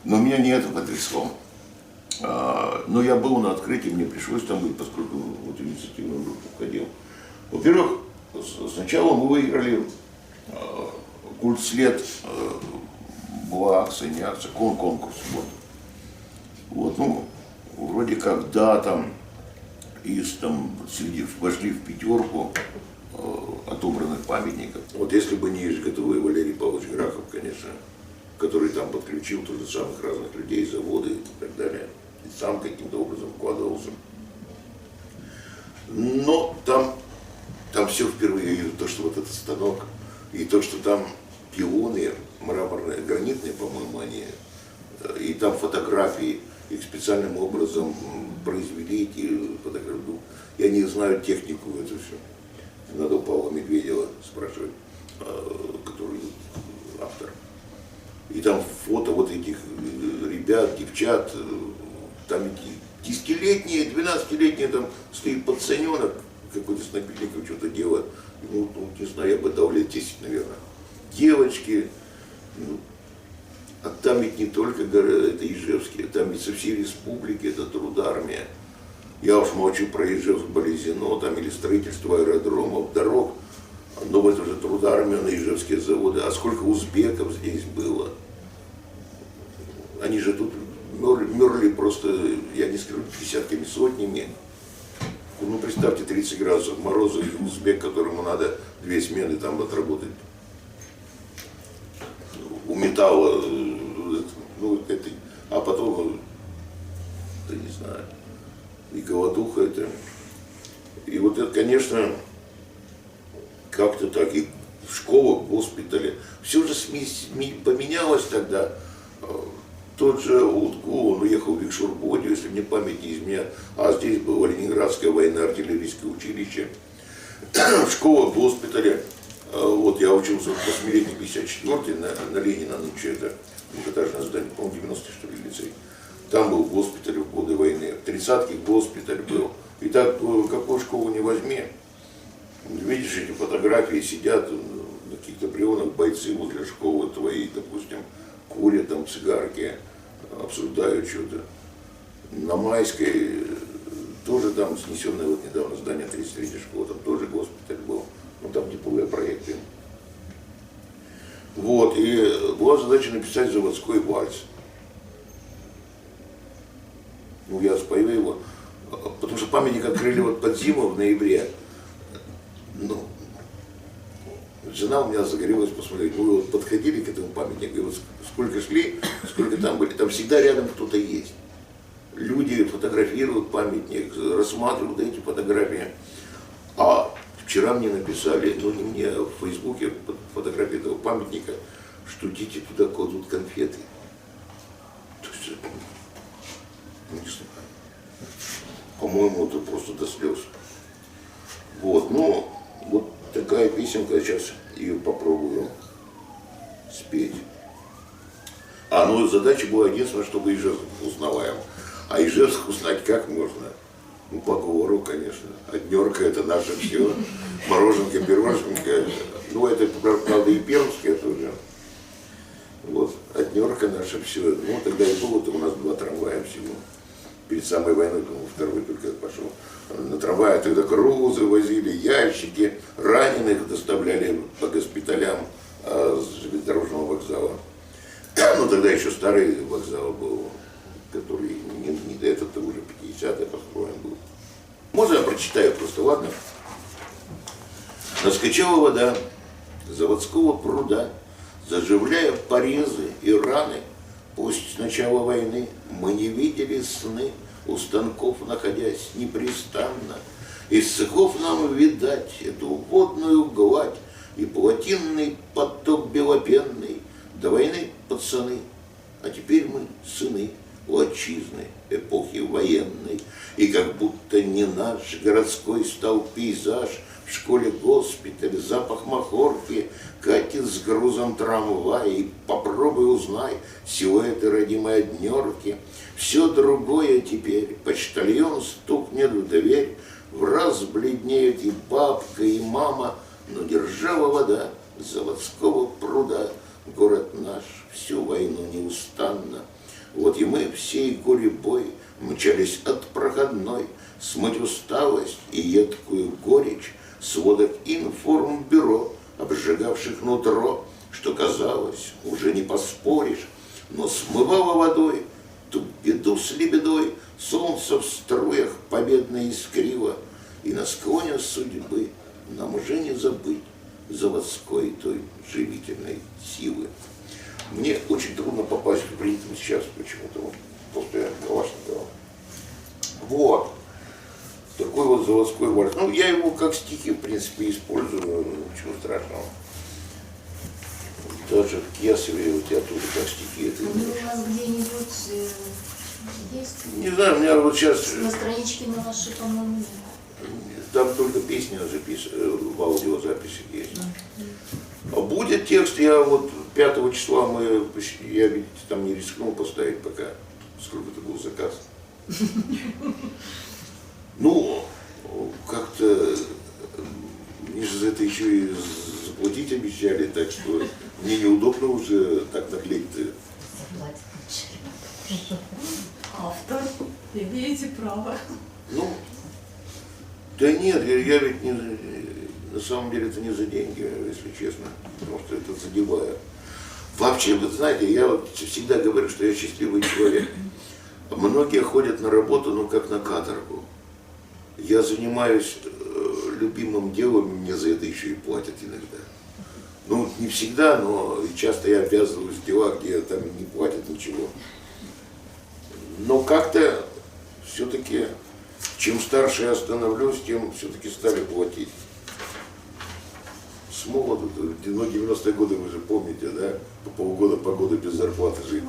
Но меня не это потрясло. Но я был на открытии, мне пришлось там быть, поскольку вот инициативную группу входил. Во-первых, сначала мы выиграли культ след, была акция, не акция, конкурс. Вот, ну, вроде как, да, там, вошли в 5 отобранных памятников. Вот если бы не ЖГТУ Валерий Павлович Грахов, конечно, который там подключил тоже самых разных людей, заводы и так далее, и сам каким-то образом вкладывался. Но там все впервые, и то, что вот этот станок, и то, что там пилоны мраморные, гранитные, по-моему, они, и там фотографии, их специальным образом произвели эти фотографии. Я не знаю технику, это все. Надо у Павла Медведева спрашивать, который автор. И там фото вот этих ребят, девчат, там эти 10-летние, 12-летние, там стоит пацаненок, какой-то с напильником что-то делает. Ну, не знаю, я бы дал лет 10, наверное. Девочки, ну, а там ведь не только это Ижевские, там ведь со всей республики, это трудармия. Я уж молчу про Ижевск, Болезино, там или строительство аэродромов, дорог. Но это же трудармия на Ижевские заводы. А сколько узбеков здесь было? Они же тут мерли просто, я не скажу, десятками, сотнями. Ну, представьте, 30 градусов мороза, и узбек, которому надо 2 смены там отработать. У металла, ну, это, а потом, да не знаю, и голодуха это. И вот это, конечно, как-то так, и в школах, в госпитале, все же поменялось тогда. Тот же Утко, он уехал в Викшурбодию, если мне память не изменяет, а здесь было Ленинградское военно-артиллерийское училище. В школах, в госпитале, вот я учился в 8-летней 54-й на Ленина, ну что это, двухэтажное здание, по-моему, 90-й, что ли, лицей. Там был госпиталь в годы войны, в 30-х госпиталь был. И так, какую школу не возьми, видишь, эти фотографии сидят, на каких-то приемах бойцы возле школы твои, допустим, курят там цигарки, обсуждают что-то. На Майской тоже там снесенное вот недавно здание 33-й школы, там тоже госпиталь был, ну там типовые проекты. Вот, и была задача написать заводской вальс. Ну, я спою его, потому что памятник открыли вот под зиму в ноябре. Ну, жена у меня загорелась посмотреть, мы вот подходили к этому памятнику, и вот сколько шли, сколько там были, там всегда рядом кто-то есть. Люди фотографируют памятник, рассматривают эти фотографии. А вчера мне написали, ну не мне, а в Фейсбуке фотографии этого памятника, что дети туда кладут конфеты. То есть, не знаю. По-моему, это просто до слез. Вот, ну, вот такая песенка, сейчас ее попробую спеть. Ну, задача была единственная, чтобы Ижевск узнаваем. А Ижевск узнать как можно? Ну, по говору, конечно. Однерка — это наше все. Мороженка, пироженка. Ну, это, правда, и Пермское тоже. Вот, Однерка наше все. Ну, тогда и было-то у нас 2 трамвая всего. Перед самой войной, по-моему, 2-й только пошел. На трамвае тогда грузы возили, ящики, раненых доставляли по госпиталям с железнодорожного вокзала. Ну, тогда еще старый вокзал был, который не этот-то уже 50-й построен был. Можно я прочитаю просто, ладно? Наскочила вода заводского пруда, заживляя порезы и раны. Пусть с начала войны мы не видели сны, у станков находясь непрестанно. Из цехов нам видать эту водную гладь и плотинный поток белопенный. До войны пацаны, а теперь мы сыны у отчизны эпохи военной. И как будто не наш городской стал пейзаж, в школе госпиталь, запах махорки, катит с грузом трамвай, и попробуй узнай силуэты родимой Однерки. Все другое теперь, почтальон стукнет в дверь, в раз бледнеют и бабка, и мама, но держава вода заводского пруда. Город наш всю войну неустанно. Вот и мы всей гурьбой мчались от проходной, смыть усталость и едкую горечь сводок информбюро, обжигавших нутро, что казалось, уже не поспоришь, но смывало водой ту беду с лебедой, солнце в струях победно искрило, и на склоне судьбы нам уже не забыть заводской той живительной силы. Мне очень трудно попасть в ритм сейчас почему-то, вот, после Калашникова. Вот. Такой вот заводской вальс. Ну, я его как стихи, в принципе, использую, ничего страшного. Даже в Кесареве у тебя тоже как стихи. Это у вас где-нибудь есть? Не знаю, у меня вот сейчас... На страничке на вашей, по-моему, нет. Там только песни в аудиозаписи есть. А будет текст, я вот 5 числа я, видите, там не рискнул поставить пока, сколько это был заказ. Ну, как-то мне же за это еще и заплатить обещали, так что мне неудобно уже так наклеить-то. Автор, имеете право. Ну, да нет, я ведь не, на самом деле это не за деньги, если честно, потому что это задеваю. Вообще, вы знаете, я вот всегда говорю, что я счастливый человек. Многие ходят на работу, ну, как на каторгу. Я занимаюсь любимым делом, мне за это еще и платят иногда. Ну, не всегда, но часто я обвязываюсь в дела, где там не платят ничего. Но как-то все-таки, чем старше я становлюсь, тем все-таки стали платить. С молоду, ну, 90-е годы, вы же помните, да? По полгода, по году без зарплаты жить.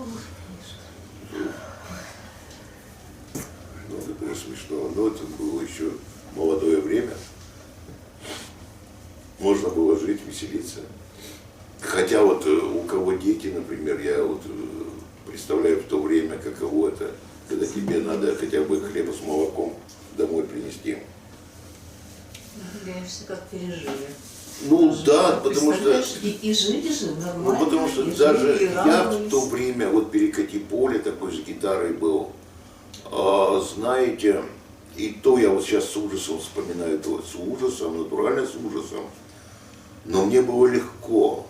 Ну, это было смешно, но это было еще молодое время. Можно было жить, веселиться. Хотя вот у кого дети, например, я вот представляю в то время, каково это, когда тебе надо хотя бы хлеба с молоком домой принести. Конечно, как пережили. Ну да, потому что... Представляешь, и жили же нормально. Ну, потому что и даже жили, и я радовались. в то время, вот перекати поле такой с гитарой был, знаете, и то я вот сейчас с ужасом вспоминаю, то с ужасом, натурально с ужасом, но мне было легко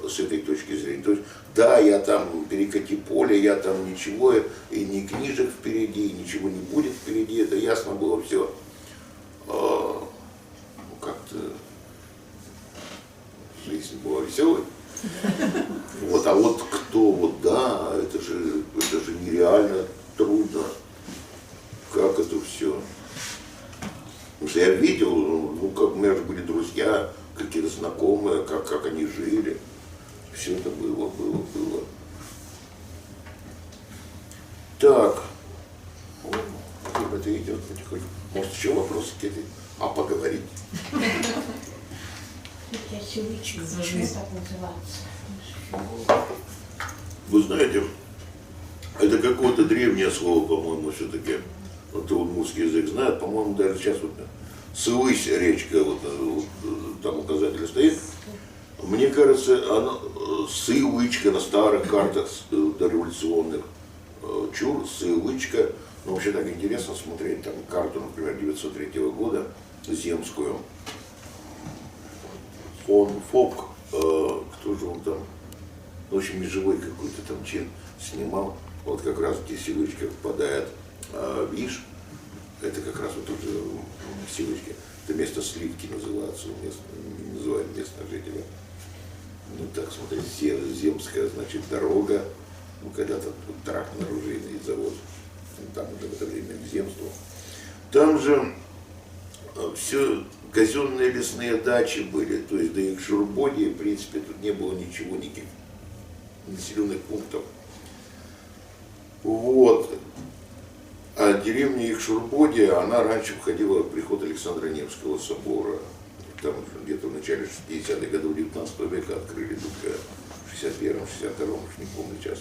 с этой точки зрения. То есть, да, я там перекати поле, я там ничего, и ни книжек впереди, и ничего не будет впереди, это ясно было все. Как-то жизнь была веселой. Вот, а вот кто, вот да, это же нереально трудно. Как это все? Потому что я видел, ну, как у меня же были друзья, какие-то знакомые, как они жили. Все это было. Так. Это идет потихоньку. Может, еще вопросы какие-то? А поговорить? Я севичка, За почему жизнь. так называется? Вы знаете, это какое-то древнее слово, по-моему, все-таки. Вот удмуртский язык знает, по-моему, даже сейчас вот Сывысь речка, вот там указатель стоит. Мне кажется, она Сывычка на старых картах дореволюционных. Чур, Сывычка. Ну, вообще так интересно смотреть там карту, например, 903 года, земскую. Фон Фок, кто же он там, в общем, межевой какой-то там чин снимал. Вот как раз где Сивычка впадает в Иш, это как раз вот тут же Сивычки. Это место Сливки называется, называют местные жители. Ну так, смотри, Земская, значит, дорога, ну когда-то тут трактно-оружейный завод, там уже в это время к земству. Там же все казенные лесные дачи были, то есть до Якшурбоди, в принципе, тут не было ничего, никаких населенных пунктов. Вот. А деревня Якшурбоди, она раньше входила в приход Александра Невского собора. Там где-то в начале 60-х годов 19 века открыли, только в 61-м, 62-м, уж не помню сейчас,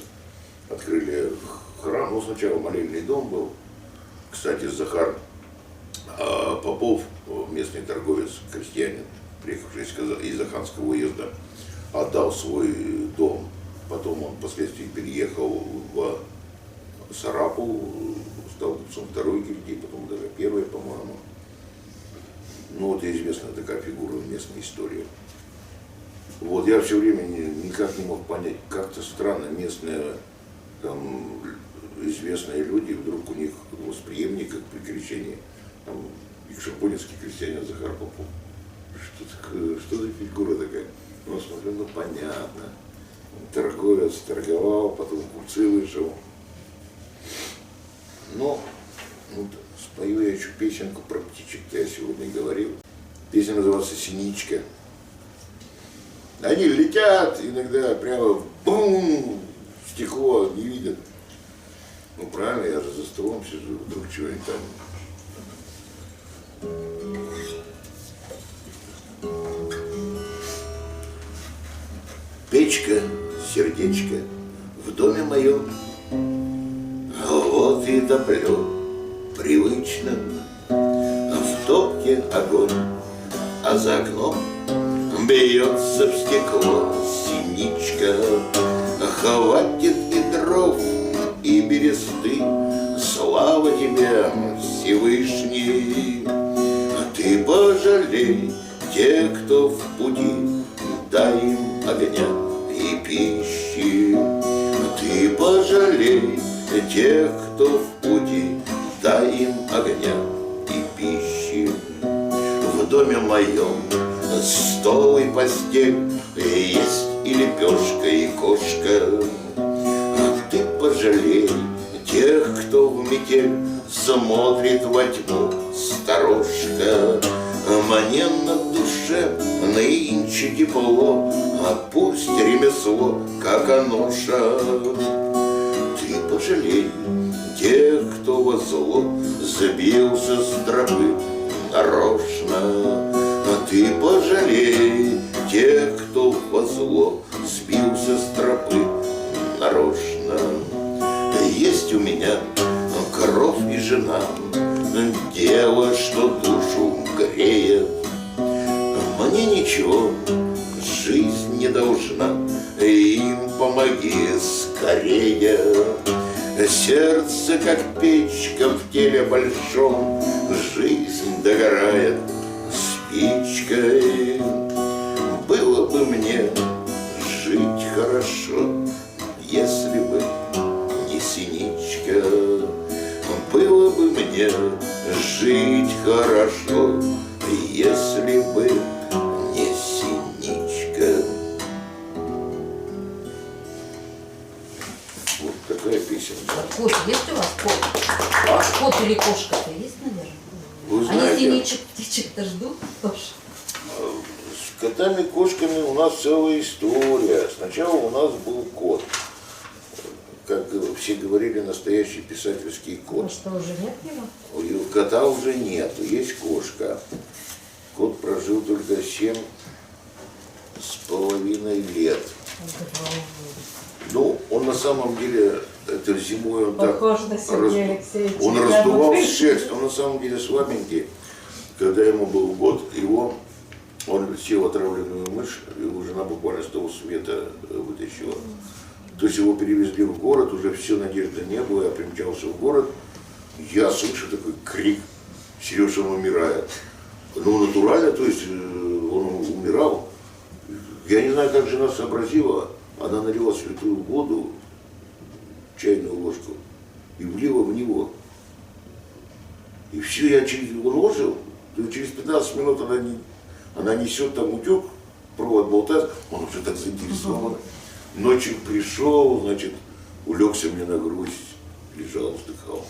открыли храм. Ну, сначала молельный дом был. Кстати, Захар Попов, местный торговец, крестьянин, приехавший из Аханского уезда, отдал свой дом. Потом он впоследствии переехал в Сарапул, стал купцом второй гильдии, потом даже первой, по-моему. Ну, вот известная такая фигура в местной истории. Вот, я все время никак не мог понять, как-то странно, местные там известные люди, вдруг у них восприемник как при крещении. Там якшурбодинский крестьянин Захар Попов. Что такое, что за фигура такая? Ну, смотрю, ну понятно. Торговец торговал, потом купцы вышел. Но вот, спою я еще песенку про птичек-то я сегодня говорил. Песня называется «Синичка». Они летят иногда прямо бум, стекло не видят. Ну правильно, я же за столом сижу, вдруг чего-нибудь там. Печка, сердечко в доме моем, вот и топлю привычно. В топке огонь, а за окном бьется в стекло синичка. Хватит и дров, и бересты, слава тебе, Всевышний. Ты пожалей тех, кто в пути, дай им огня и пищи. Ты пожалей тех, кто в пути, дай им огня и пищи. В доме моем стол и постель, есть и лепешка, и кошка. Ты пожалей тех, кто в метель смотрит во тьму сторожка. Мне на душе нынче тепло, а пусть ремесло, как оноша. Ты пожалей тех, кто во зло сбился с тропы нарочно. Ты пожалей тех, кто во зло сбился с тропы нарочно. Есть у меня кровь и жена, дело, что душу греет. Мне не ничего, жизнь не должна, им помоги скорее. Сердце, как печка в теле большом, жизнь догорает спичкой. Было бы мне жить хорошо, если бы не синичка. Было бы мне жить хорошо, если бы не синичка. Вот такая песенка. Кот, есть у вас кот? А? Кот или кошка-то есть, наверное? Вы Они знаете, синичек, птичек-то ждут тоже. с котами, кошками у нас целая история. Сначала у нас был кот. Как все говорили, настоящий писательский Ну кот. что, уже нет его? И кота уже нету, есть кошка. Кот прожил только 7,5 лет. Ну, он на самом деле, это зимой он так Похож на Сергея Алексеевича. он раздувал шерсть, он на самом деле слабенький. Когда ему был год, он съел отравленную мышь, его жена буквально с того света вытащила. То есть его перевезли в город, уже все надежды не было, я примчался в город, я слышу такой крик, Сережа, он умирает. Ну, натурально, то есть он умирал. Я не знаю, как жена сообразила, она налила святую воду, чайную ложку, и влила в него. И все, он ожил, через 15 минут она несет там утюг, провод болтает, он уже так заинтересован. Ночью пришел, значит, улегся мне на грудь, лежал, вздыхал.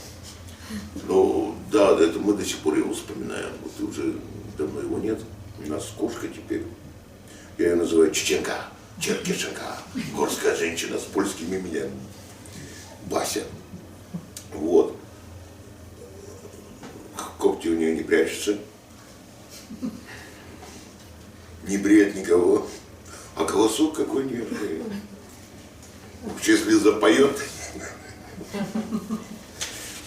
Ну, да, это мы до сих пор его вспоминаем. Вот уже давно его нет. У нас кошка теперь. Я ее называю Чеченка, Черкешенка, горская женщина с польскими именами. Бася. Вот. Когти у нее не прячутся. Не бреет никого. А голосок какой нежный. Если запоет.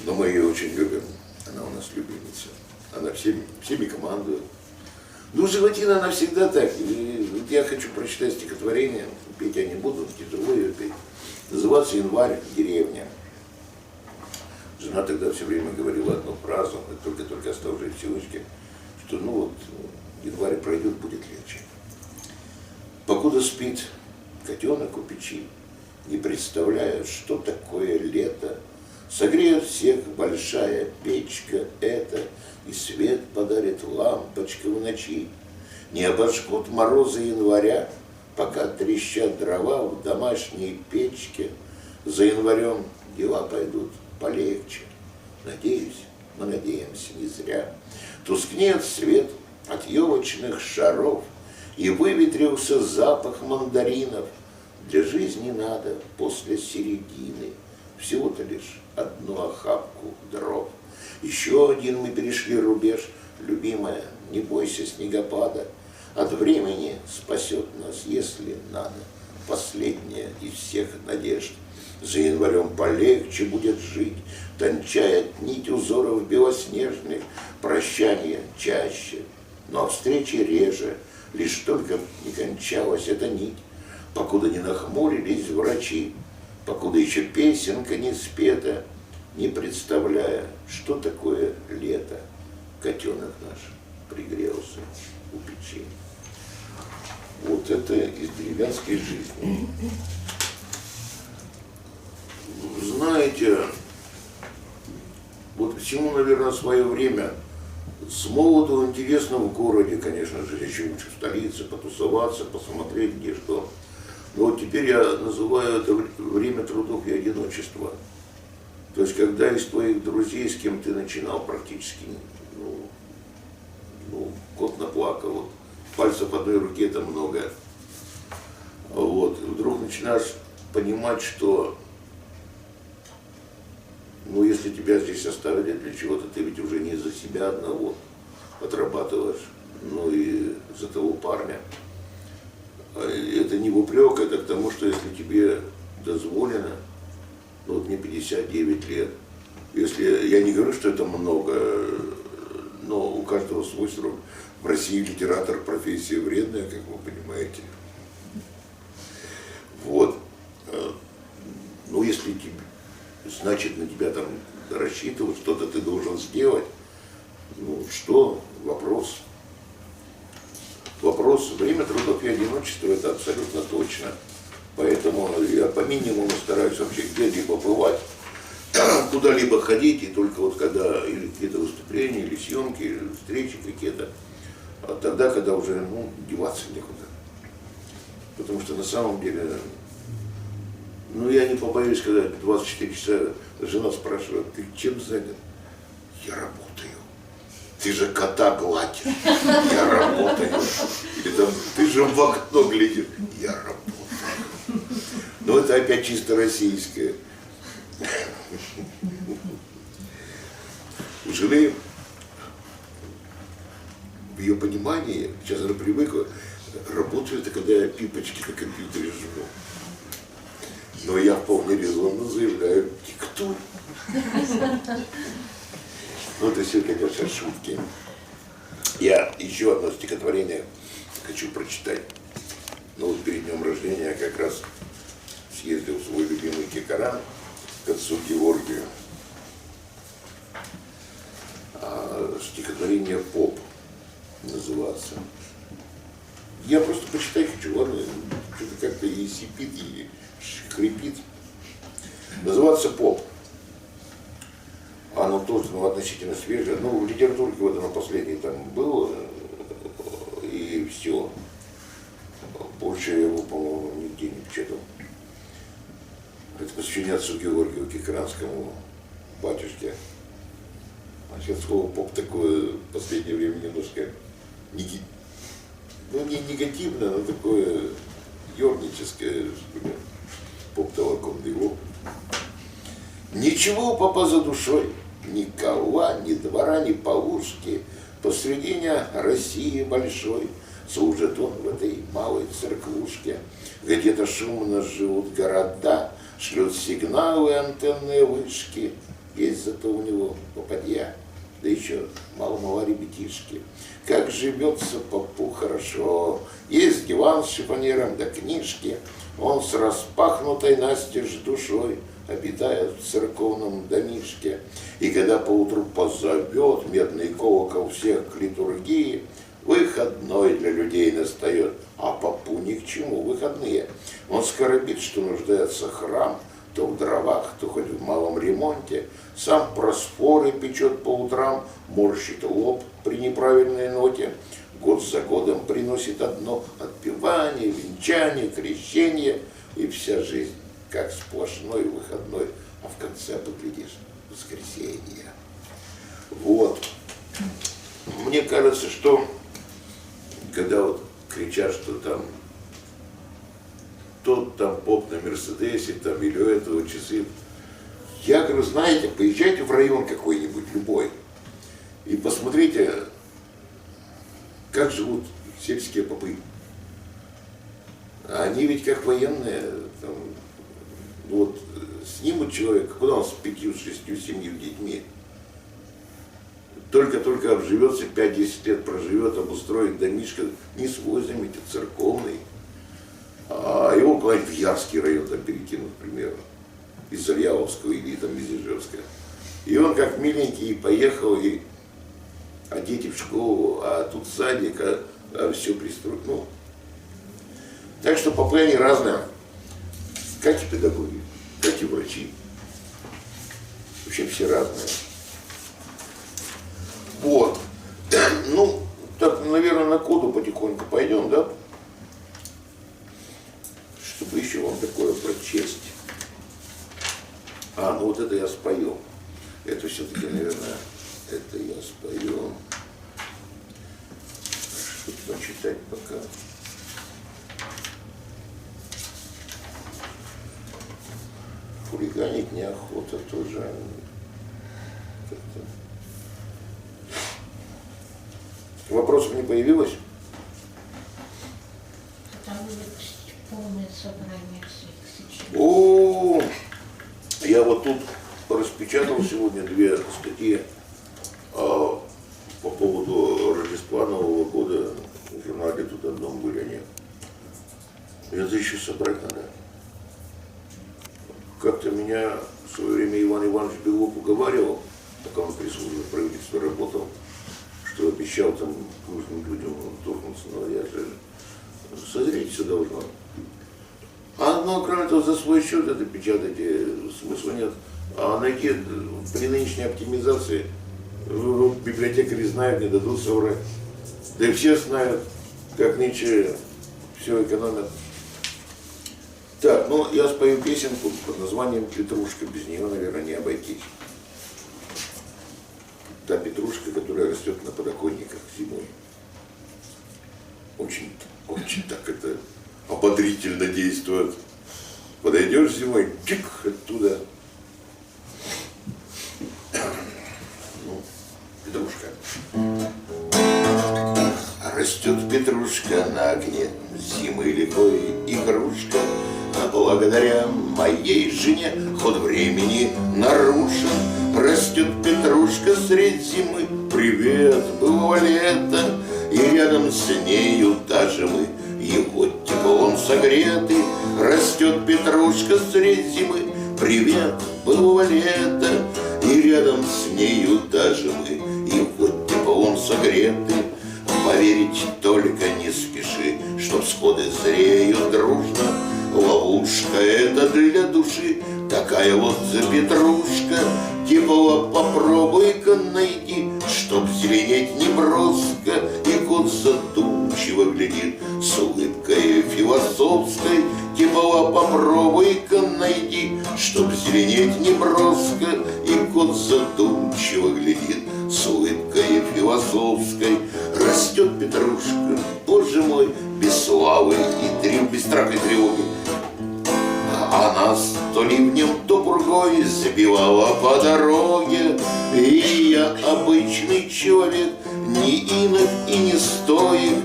Но мы ее очень любим. Она у нас любимица. Она всеми командует. Ну, животина, она всегда так. И я хочу прочитать стихотворение. Петь я не буду, тяжело ее петь. Называется «Январь. Деревня». Жена тогда все время говорила одну фразу, только оставшись в селочке, что ну вот, январь пройдет, будет легче. Покуда спит котенок у печи, не представляют, что такое лето. Согреет всех большая печка эта, и свет подарит лампочка в ночи. Не обожгут морозы января, пока трещат дрова в домашней печке. За январем дела пойдут полегче. Надеюсь, мы надеемся не зря. Тускнеет свет от елочных шаров, и выветрился запах мандаринов. Для жизни надо после середины всего-то лишь одну охапку дров. Еще один мы перешли рубеж, любимая, не бойся снегопада. От времени спасет нас, если надо, последняя из всех надежд. За январем полегче будет жить, тончает нить узоров белоснежных, прощание чаще, но встречи реже, лишь только не кончалась эта нить, покуда не нахмурились врачи, покуда еще песенка не спета, не представляя, что такое лето. Котенок наш пригрелся у печи. Вот это из деревенской жизни. Знаете, вот всему, наверное, свое время. С молоду интересно в городе, конечно же, еще лучше в столице, потусоваться, посмотреть где что. Но вот теперь я называю это время трудов и одиночества. То есть, когда из твоих друзей, с кем ты начинал практически, кот наплакал, вот, пальцев одной руки это много. Вот, вдруг начинаешь понимать, что если тебя здесь оставили для чего-то, ты ведь уже не за себя одного отрабатываешь, и за того парня. Это не в упрек, это к тому, что если тебе дозволено, мне 59 лет, если я не говорю, что это много, но у каждого свой срок. В России литератор профессия вредная, как вы понимаете. Вот. Ну, если тебе, значит, на тебя там рассчитывают, что-то ты должен сделать. Ну, что? Вопрос. Вопрос. Время трудов и одиночества – это абсолютно точно. Поэтому я по минимуму стараюсь вообще где-либо бывать, куда-либо ходить, и только вот когда или какие-то выступления, или съемки, или встречи какие-то, а тогда, когда уже, ну, деваться некуда. Потому что на самом деле, ну, я не побоюсь сказать, 24 часа жена спрашивает: ты чем занят? Я работаю. Ты же кота гладишь. Я работаю. Или там, ты же в окно глядишь. Я работаю. Но это опять чисто российское. У жены, в ее понимании, сейчас она привыкла, работаю это, когда я пипочки на компьютере жму. Но я вполне резонно заявляю: диктуй. Ну, это все, конечно, шутки. Я еще одно стихотворение хочу прочитать. Ну, вот перед днем рождения я как раз съездил в свой любимый Кикаран к отцу Георгию. Стихотворение «Поп» называется. Я просто почитать хочу, ладно, что-то как-то и сипит, и хрипит. Называется «Поп». Оно тоже, ну, относительно свежее. Ну, в литературе вот оно последнее там было, и все. Больше я его, по-моему, нигде не печатал. Это посвящение отцу Георгию Кикранскому, батюшке. А сейчас слово «поп» такое в последнее время немножко, ну, не негативное, но такое ерническое, что ли. Поп толоком его. Ничего у попа за душой, ни кола, ни двора, ни полушки. Посредине России большой служит он в этой малой церквушке. Где-то шумно живут города, шлют сигналы антенные вышки. Есть зато у него попадья, да еще мало-мало ребятишки. Как живется попу хорошо, есть диван с шифонером да книжки. Он с распахнутой настежь душой обитает в церковном домишке. И когда поутру позовет медный колокол всех к литургии, выходной для людей настает, а попу ни к чему выходные. Он скоробит, что нуждается храм, то в дровах, то хоть в малом ремонте. Сам просфоры печет по утрам, морщит лоб при неправильной ноте. Год за годом приносит одно отпевание, венчание, крещение, и вся жизнь как сплошной выходной, а в конце, поглядишь, воскресенье. Вот. Мне кажется, что когда вот кричат, что там тот там поп на Мерседесе, там, или у этого часы, я говорю, знаете, поезжайте в район какой-нибудь, любой, и посмотрите, как живут сельские попы. Они ведь как военные, там, вот, снимут человека, куда он с 5, 6, 7 детьми, только-только обживется, 5-10 лет проживет, обустроит домишко, не свой, заметьте, церковный, а его куда-нибудь в Ярский район там перекинут, к примеру, из Завьяловского или там из Ижевска. И он как миленький поехал, а дети в школу, а тут садик, а все пристроено. Ну, так что попы они разные, как и педагоги, как и врачи. Вообще все разные. Вот. Ну, так, наверное, на коду потихоньку пойдем, да? Чтобы еще вам такое прочесть. Ну вот это я спою. Это все-таки, наверное, это я спою. Что-то почитать пока. Хулиганить неохота тоже. Как-то. Вопросов не появилось? Там выпустить полное собрание всех сочинений. О, я вот тут распечатал сегодня 2 статьи по поводу журнале тут одном были они. Это еще собрать надо. Как-то меня в свое время Иван Иванович Белов уговаривал, пока он при службе правительства работал, что обещал там нужным людям вторгнуться, но я же созреть все должно. Но кроме того, за свой счет это печатать смысла нет. А найти при нынешней оптимизации библиотекари знают, не дадут соврать. Да и все знают, как нынче все экономят. Так, ну я спою песенку под названием «Петрушка». Без нее, наверное, не обойтись. Та петрушка, которая растет на подоконниках зимой. Очень, очень так это ободрительно действует. Подойдешь зимой, чик, оттуда. Ну, петрушка. Растет петрушка на окне, зимы лихой игрушка. А благодаря моей жене ход времени нарушен. Растет петрушка средь зимы, привет, было лето. И рядом с нею даже мы, его теплом согреты. Растет петрушка средь зимы, привет, было лето. И рядом с нею даже мы, его теплом согреты. Поверить только не спеши, что всходы зреют дружно. Ловушка это для души, такая вот петрушка. Тепло попробуй-ка найди, чтоб зеленеть не броско. И кот задумчиво глядит с улыбкой философской. Тепло попробуй-ка найди, чтоб зеленеть не броско. И кот задумчиво глядит с улыбкой философской. Растет петрушка, боже мой, без славы и без страха и тревоги. А нас то ливнем, то пургой забивала по дороге. И я обычный человек, не инок и не стоик,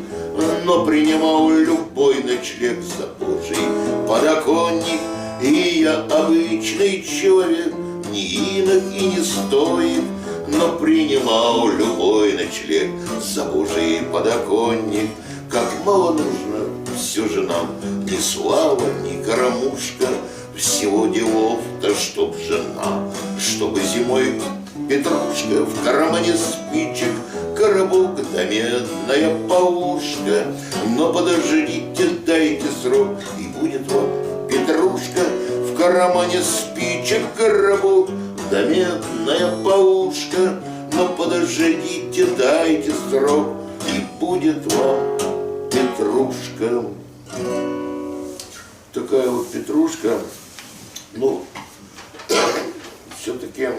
но принимал любой ночлег за Божий подоконник. И я обычный человек, не инок и не стоик, но принимал любой ночлег за Божий подоконник. Как мало нужно все же нам ни слава, ни кормушка, всего делов-то, чтоб жена, чтобы зимой петрушка, в кармане спичек коробок да медная полушка. Но подождите, дайте срок, и будет вам петрушка, в кармане спичек коробок да медная полушка. Но подождите, дайте срок, и будет вам петрушка. Такая вот петрушка. Ну, все-таки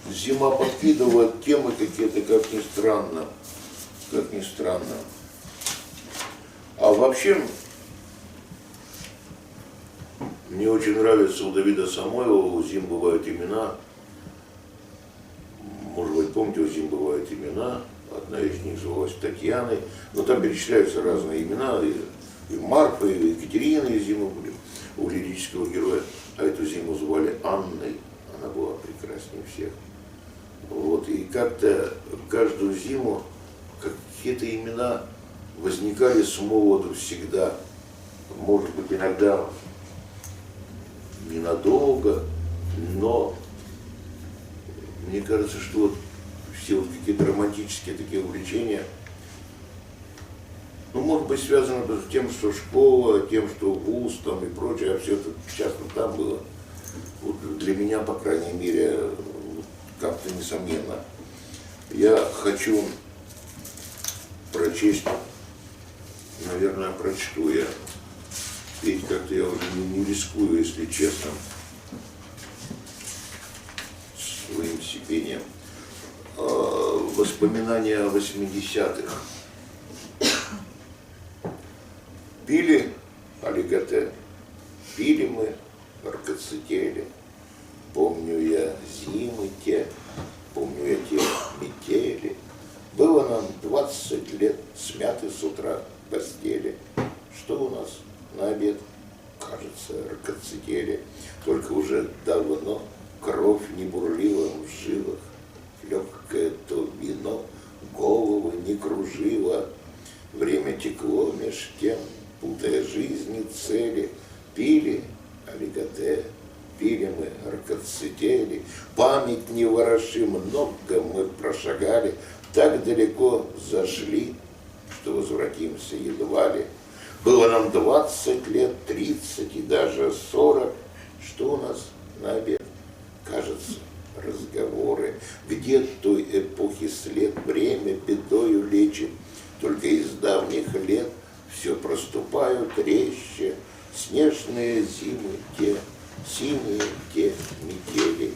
зима подкидывает темы какие-то, как ни странно. Как ни странно. А вообще, мне очень нравится у Давида Самойлова, у зим бывают имена. Может быть, помните, у зим бывают имена. Одна из них звалась Татьяной. Но там перечисляются разные имена. И Марфа, и Екатерина из зимы были у лирического героя. А эту зиму звали Анной. Она была прекраснее всех. Вот. И как-то каждую зиму какие-то имена возникали с молоду всегда. Может быть, иногда ненадолго, но мне кажется, что вот все вот какие-то романтические такие увлечения, ну, может быть, связано с тем, что школа, тем, что вуз там и прочее, а все это часто там было. Вот для меня, по крайней мере, как-то несомненно. Я хочу прочесть, наверное, прочту я. Петь как-то я уже не рискую, если честно, своим сипением. Воспоминания о 80-х. Пили олиготе, пили мы ркоцетели. Помню я зимы те, помню я те метели. Было нам 20 лет, смяты с утра постели. Что у нас на обед? Кажется, ркоцетели. Только уже давно кровь не бурлила в жилах. Легкое то вино головы меж тем, путая жизни цели, пили олиготе, пили мы ракоцетели, память не вороши, много мы прошагали, так далеко зашли, что возвратимся едва ли. Было нам 20 лет, 30 и даже 40. Что у нас на обед? Кажется, разговоры. Где той эпохи след, время бедою лечит. Только из давних лет все проступают резче. Снежные зимы те, синие те метели.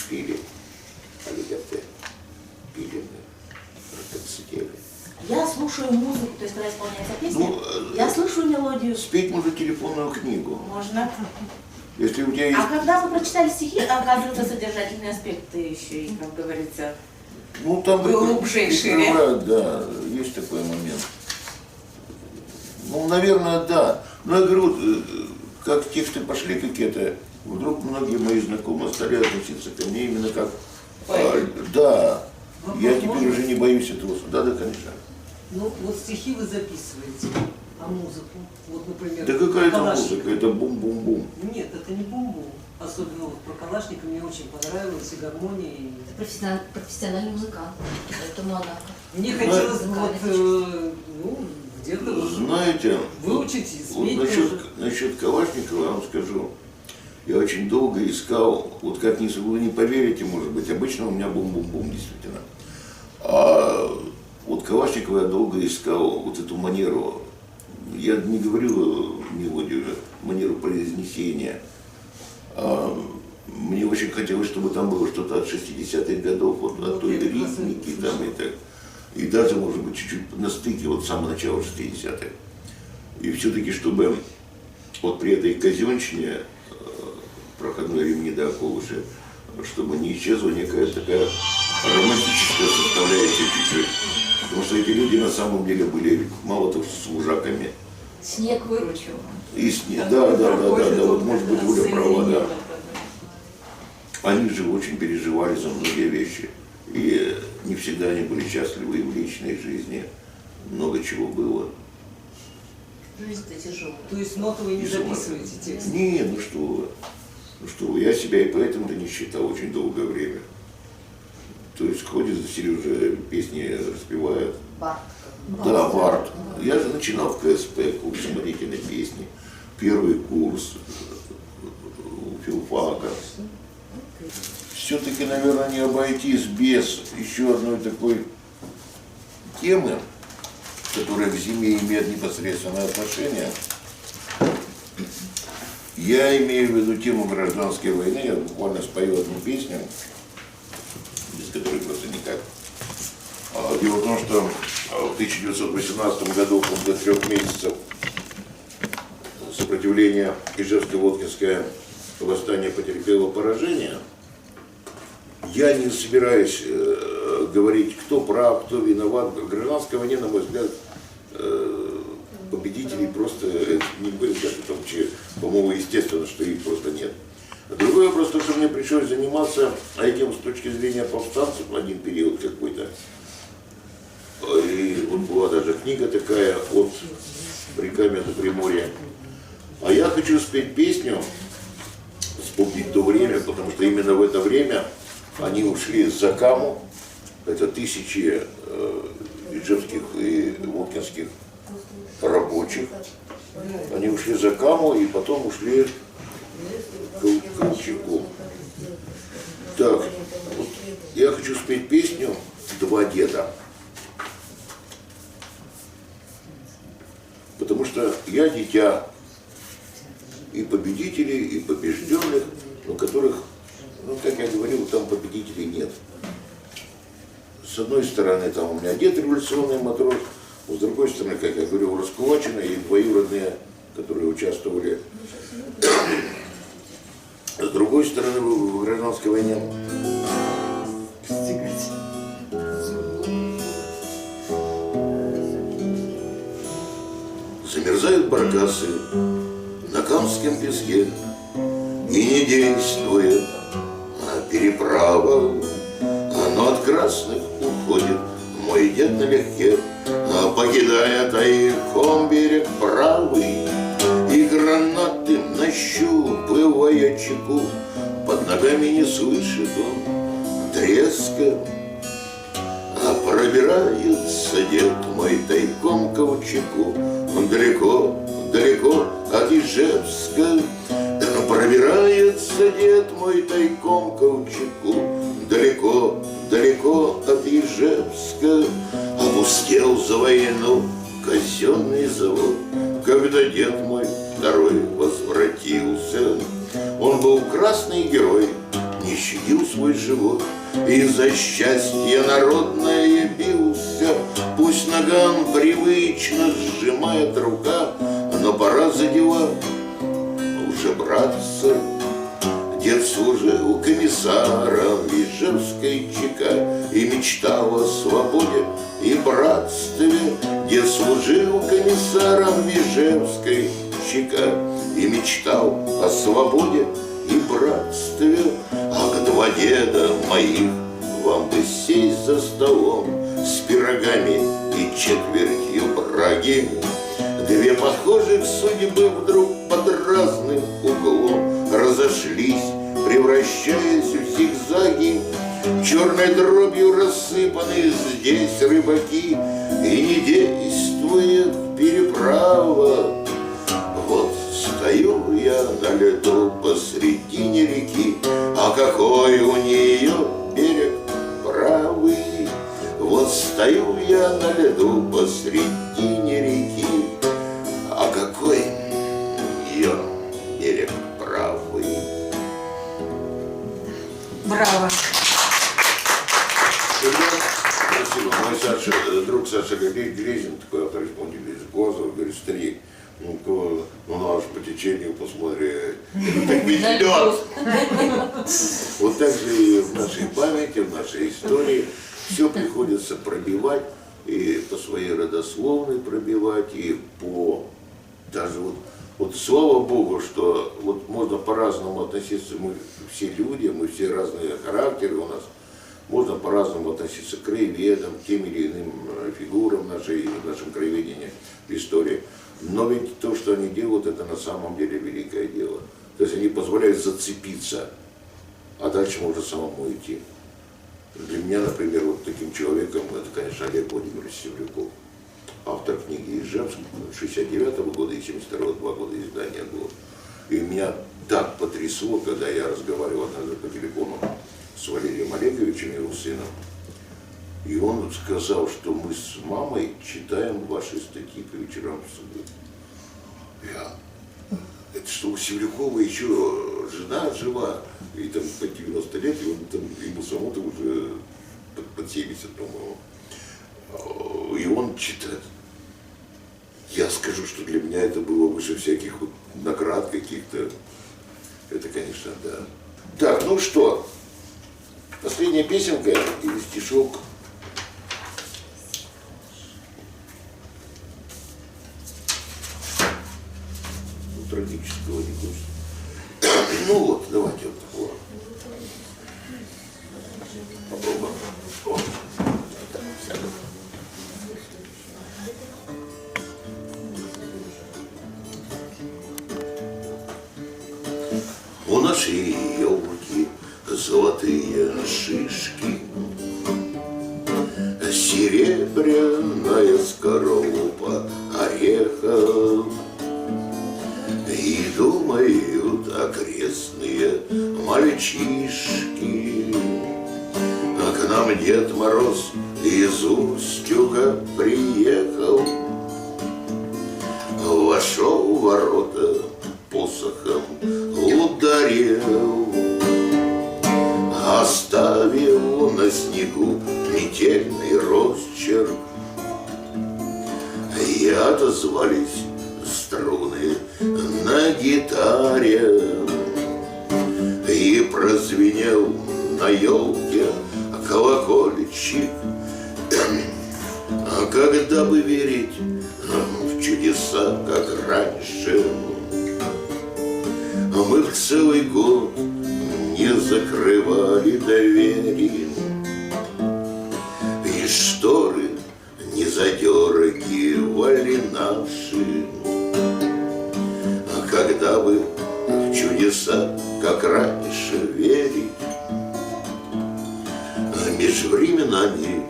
Пили олиготе, пили мы ракоцетели. Я слушаю музыку, то есть когда исполняется песня, я слышу мелодию. Спеть можно телефонную книгу. Можно. Если у тебя есть... А когда вы прочитали стихи, оказывается, содержательные аспекты еще и, как говорится, Ну, там глубже и шире. Да, есть такой момент. Ну, наверное, да. Но я говорю, как тексты пошли какие-то, вдруг многие мои знакомые стали относиться ко мне именно как... да, я теперь уже не боюсь этого. Да, конечно. Ну, вот стихи вы записываете, а музыку? Вот, например, Да какая-то Калашникова. музыка, это бум-бум-бум. Нет, это не бум-бум. Особенно вот про Калашникова мне очень понравилось, и гармония, и... Профессиональный музыкант, поэтому она... Мне хотелось бы музыкальная вот, ну, где-то вот Знаете, выучить и вот спеть тоже. насчет Калашникова я вам скажу. Я очень долго искал, вот как вы не поверите, может быть, обычно у меня бум-бум-бум, действительно. А вот Калашникова я долго искал вот эту манеру. Я не говорю мелодию, манеру произнесения. Мне очень хотелось, чтобы там было что-то от 60-х годов, вот от той ритмики там и так. И даже, может быть, чуть-чуть на стыке, вот с самого начала 60-х. И все-таки, чтобы вот при этой казенщине, проходной ремни до околыши, чтобы не исчезла некая такая романтическая составляющая чуть-чуть. Потому что эти люди на самом деле были мало того, что служаками. Снег выручил. И снег, да, вот может быть Оля права, да. Они же очень переживали за многие вещи. И не всегда они были счастливы и в личной жизни. Много чего было. жизнь-то тяжелая. То есть ноты вы не записываете текст? Не, ну что вы. Ну что вы, я себя и поэтому-то не считал очень долгое время. То есть ходит за Сережа, песни распевает. Барт. Да, Барт. Я же начинал в КСП, курс самодеятельной песни. Первый курс у филфака. Все-таки, наверное, не обойтись без еще одной такой темы, которая к зиме имеет непосредственное отношение. Я имею в виду тему гражданской войны. Я буквально спою одну песню, без которой просто никак. Дело в том, что в 1918 году, до 3 месяцев, сопротивление Ижевско-Воткинское восстание потерпело поражение. Я не собираюсь говорить, кто прав, кто виноват. В гражданской войне, на мой взгляд, победителей просто не будет. Это вообще, по-моему, естественно, что их просто нет. Другой вопрос, то, что мне пришлось заниматься этим с точки зрения повстанцев в один период какой-то. И вот была даже книга такая от Прикамья до Приморья. А я хочу спеть песню, вспомнить то время, потому что именно в это время они ушли за Каму. Это тысячи ижевских и воткинских рабочих. Они ушли за Каму и потом ушли к Колчаку. Так, вот я хочу спеть песню «Два деда». Потому что я дитя и победителей, и побежденных, но которых, ну, как я говорил, там победителей нет. С одной стороны, там у меня дед революционный матрос, с другой стороны, как я говорил, раскулаченные и двоюродные, которые участвовали. С другой стороны, в гражданской войне. Замерзают баркасы на Камском песке, и не действует переправа, оно от красных уходит мой дед налегке, покидая тайком берег правый, и гранаты нащупывая чеку, под ногами не слышит он треска. А пробирается дед мой тайком к Колчаку, далеко, далеко от Ижевска. Пробирается дед мой тайком к Колчаку, далеко, далеко от Ижевска. Опустел за войну казенный завод, когда дед мой второй возвратился. Он был красный герой, не щадил свой живот, и за счастье народное бился. Пусть наган привычно сжимает рука, но пора за дела уже браться. Дед служил комиссаром в Ижевской ЧК и мечтал о свободе и братстве. Дед служил комиссаром в Ижевской ЧК и мечтал о свободе и братстве. Ах, два деда моих, вам бы сесть за столом с пирогами и четвертью браги. Две похожих судьбы вдруг под разным углом разошлись, превращаясь в зигзаги. Черной дробью рассыпаны здесь рыбаки, и не действует переправа. Вот стою я на льду посредине реки, а какой у нее берег правый. Вот стою я на льду посредине реки, а какой ее берег правый. Браво. Спасибо. Мой Саша, друг Саша Глезин, такой автор исполнитель из Гозов, говорит, старик, ну наш по течению посмотри, это так ведь идет. Вот так же и в нашей памяти, в нашей истории все приходится пробивать, и по своей родословной пробивать, и по даже вот слава Богу, что вот можно по-разному относиться, мы все люди, мы все разные характеры у нас, можно по-разному относиться к краеведам, к тем или иным фигурам в нашем краеведении, в истории. Но ведь то, что они делают, это на самом деле великое дело. То есть они позволяют зацепиться, а дальше можно самому идти. Для меня, например, вот таким человеком, это, конечно, Олег Владимирович Севрюков, автор книги «Ижевск» 69-го года и 72-го, 2 года издания было. И меня так потрясло, когда я разговаривал однажды по телефону с Валерием Олеговичем, его сыном, и он сказал, что мы с мамой читаем ваши статьи по вечерам в субботу. Это что, у Севрюкова еще жена жива, и там по 90 лет, и он там, ему самому-то уже под 70, по-моему. И он читает. Я скажу, что для меня это было выше всяких вот наград каких-то. Это, конечно, да. Так, ну что, последняя песенка или стишок? Трагического не хочется. Ну вот, давайте вот такого. Попробуем. У нашей елки золотые шишки, серебряная скорлупа орехов. И думают окрестные мальчишки, а к нам Дед Мороз из Устюга приехал. Вошел в ворота, посохом ударил, оставил на снегу метельный росчерк. И отозвались струны на гитаре, и прозвенел на елке колокольчик. А когда бы верить в чудеса, как раньше, мы в целый год не закрывали двери, и шторы задергивали наши. Когда бы в чудеса, как раньше, верить, меж временами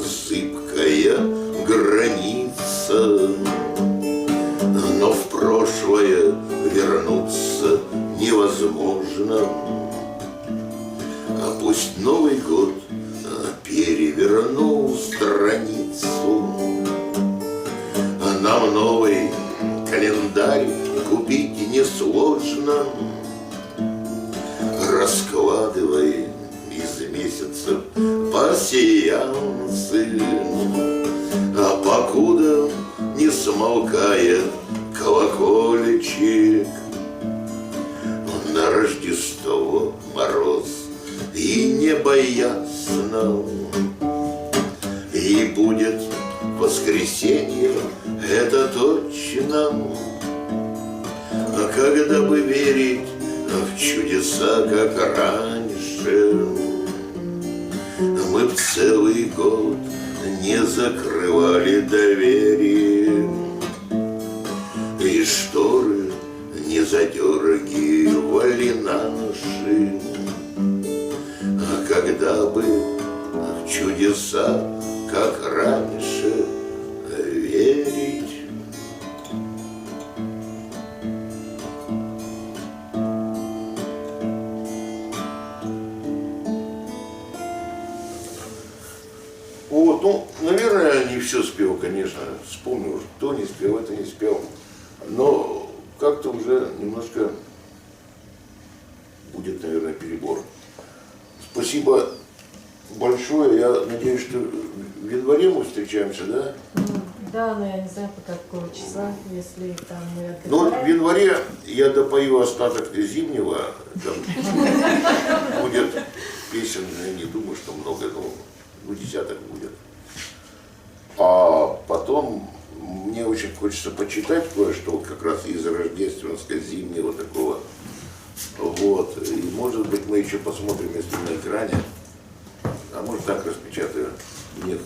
зыбкая граница, но в прошлое вернуться невозможно. А пусть Новый год перевернул страницу, нам новый календарь купить несложно. Раскладывай из месяцев пасьянсы, а покуда не смолкает колокольчик, на Рождество мороз и небо ясно, и будет воскресенье, это точно. А когда бы верить в чудеса, как раньше, мы б целый год не закрывали двери, и шторы не задергивали наши. А когда бы в чудеса, как раньше, верить. Вот, ну, наверное, не все спел, конечно. Вспомнил, кто не спел, это не спел. Но как-то уже немножко будет, наверное, перебор. Спасибо большое. Я надеюсь, что в январе мы встречаемся, да? Да, но я не знаю, по какого числа, если там мы Ну, отдыхаем. в январе я допою остаток зимнего. Там будет песен, я не думаю, что много, но десяток будет. А потом мне очень хочется почитать кое-что, как раз из рождественско-зимнего такого. Вот. И может быть мы еще посмотрим, если на экране. А может так распечатаю. Мне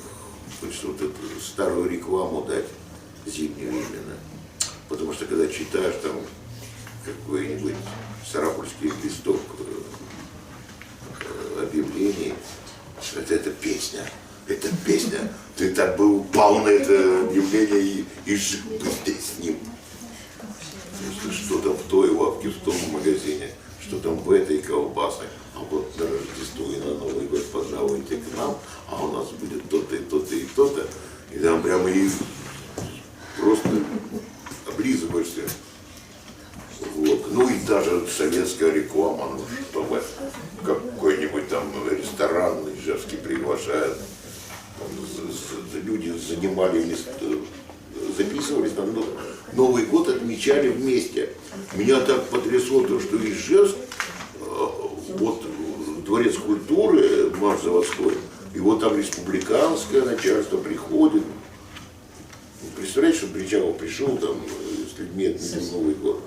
хочется вот эту старую рекламу дать, зимнюю именно. Потому что когда читаешь там какой-нибудь сарапульский листок объявлений, это песня. Это песня. Ты так бы упал на это объявление и жил бы здесь с ним. Что там в той лавке, в том магазине, что там в этой колбасной. А вот на Рождество и на Новый год пожалуйте к нам, а у нас будет то-то и то-то и то-то. И там прямо и просто облизываешься. Вот. Ну и даже советская реклама, ну чтобы какой-нибудь там ресторан Ижевский приглашает. Люди занимали, записывались, там, Новый год отмечали вместе. Меня так потрясло то, что Ижевск, вот дворец культуры, марш заводской, и вот там республиканское начальство приходит. Представляете, что Бричалов пришел там с людьми отметил Новый год.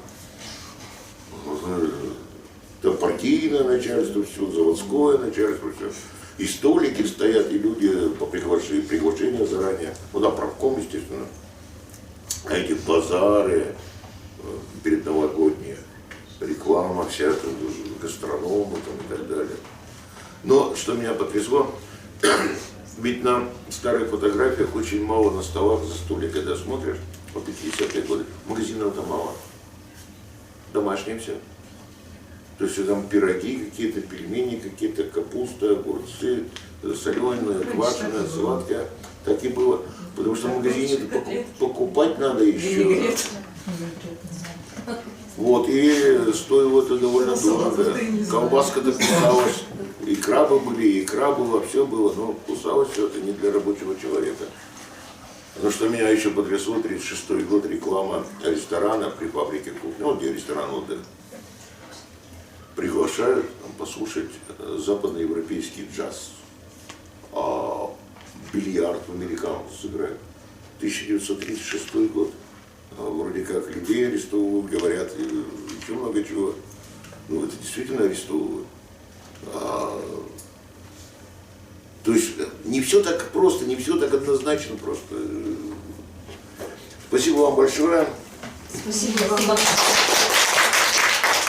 Там партийное начальство, все, заводское начальство, все. И столики стоят, и люди по приглашению заранее. Ну да, правком, естественно. А эти базары предновогодние, реклама вся, гастрономы там и так далее. Но что меня потрясло, ведь на старых фотографиях очень мало на столах за стулья, когда смотришь, по 50-е годы, магазинов-то мало. Домашнее все. То есть там пироги какие-то, пельмени какие-то, капуста, огурцы, соленые, квашеное, сладкое. Так и было. Потому что в магазине покупать надо еще. Вот, и стоило это довольно дорого. Колбаска-то кусалась, и крабы были, и икра была, все было, но кусалось все это не для рабочего человека. Но что меня еще потрясло, 36-й год, реклама ресторана при фабрике кухни, ну где ресторан отдых. Приглашают там, послушать западноевропейский джаз. А бильярд американцы сыграют. 1936 год. Вроде как людей арестовывают, говорят, еще много чего. Ну, это действительно арестовывают. То есть не все так просто, не все так однозначно просто. Спасибо вам большое. Спасибо вам.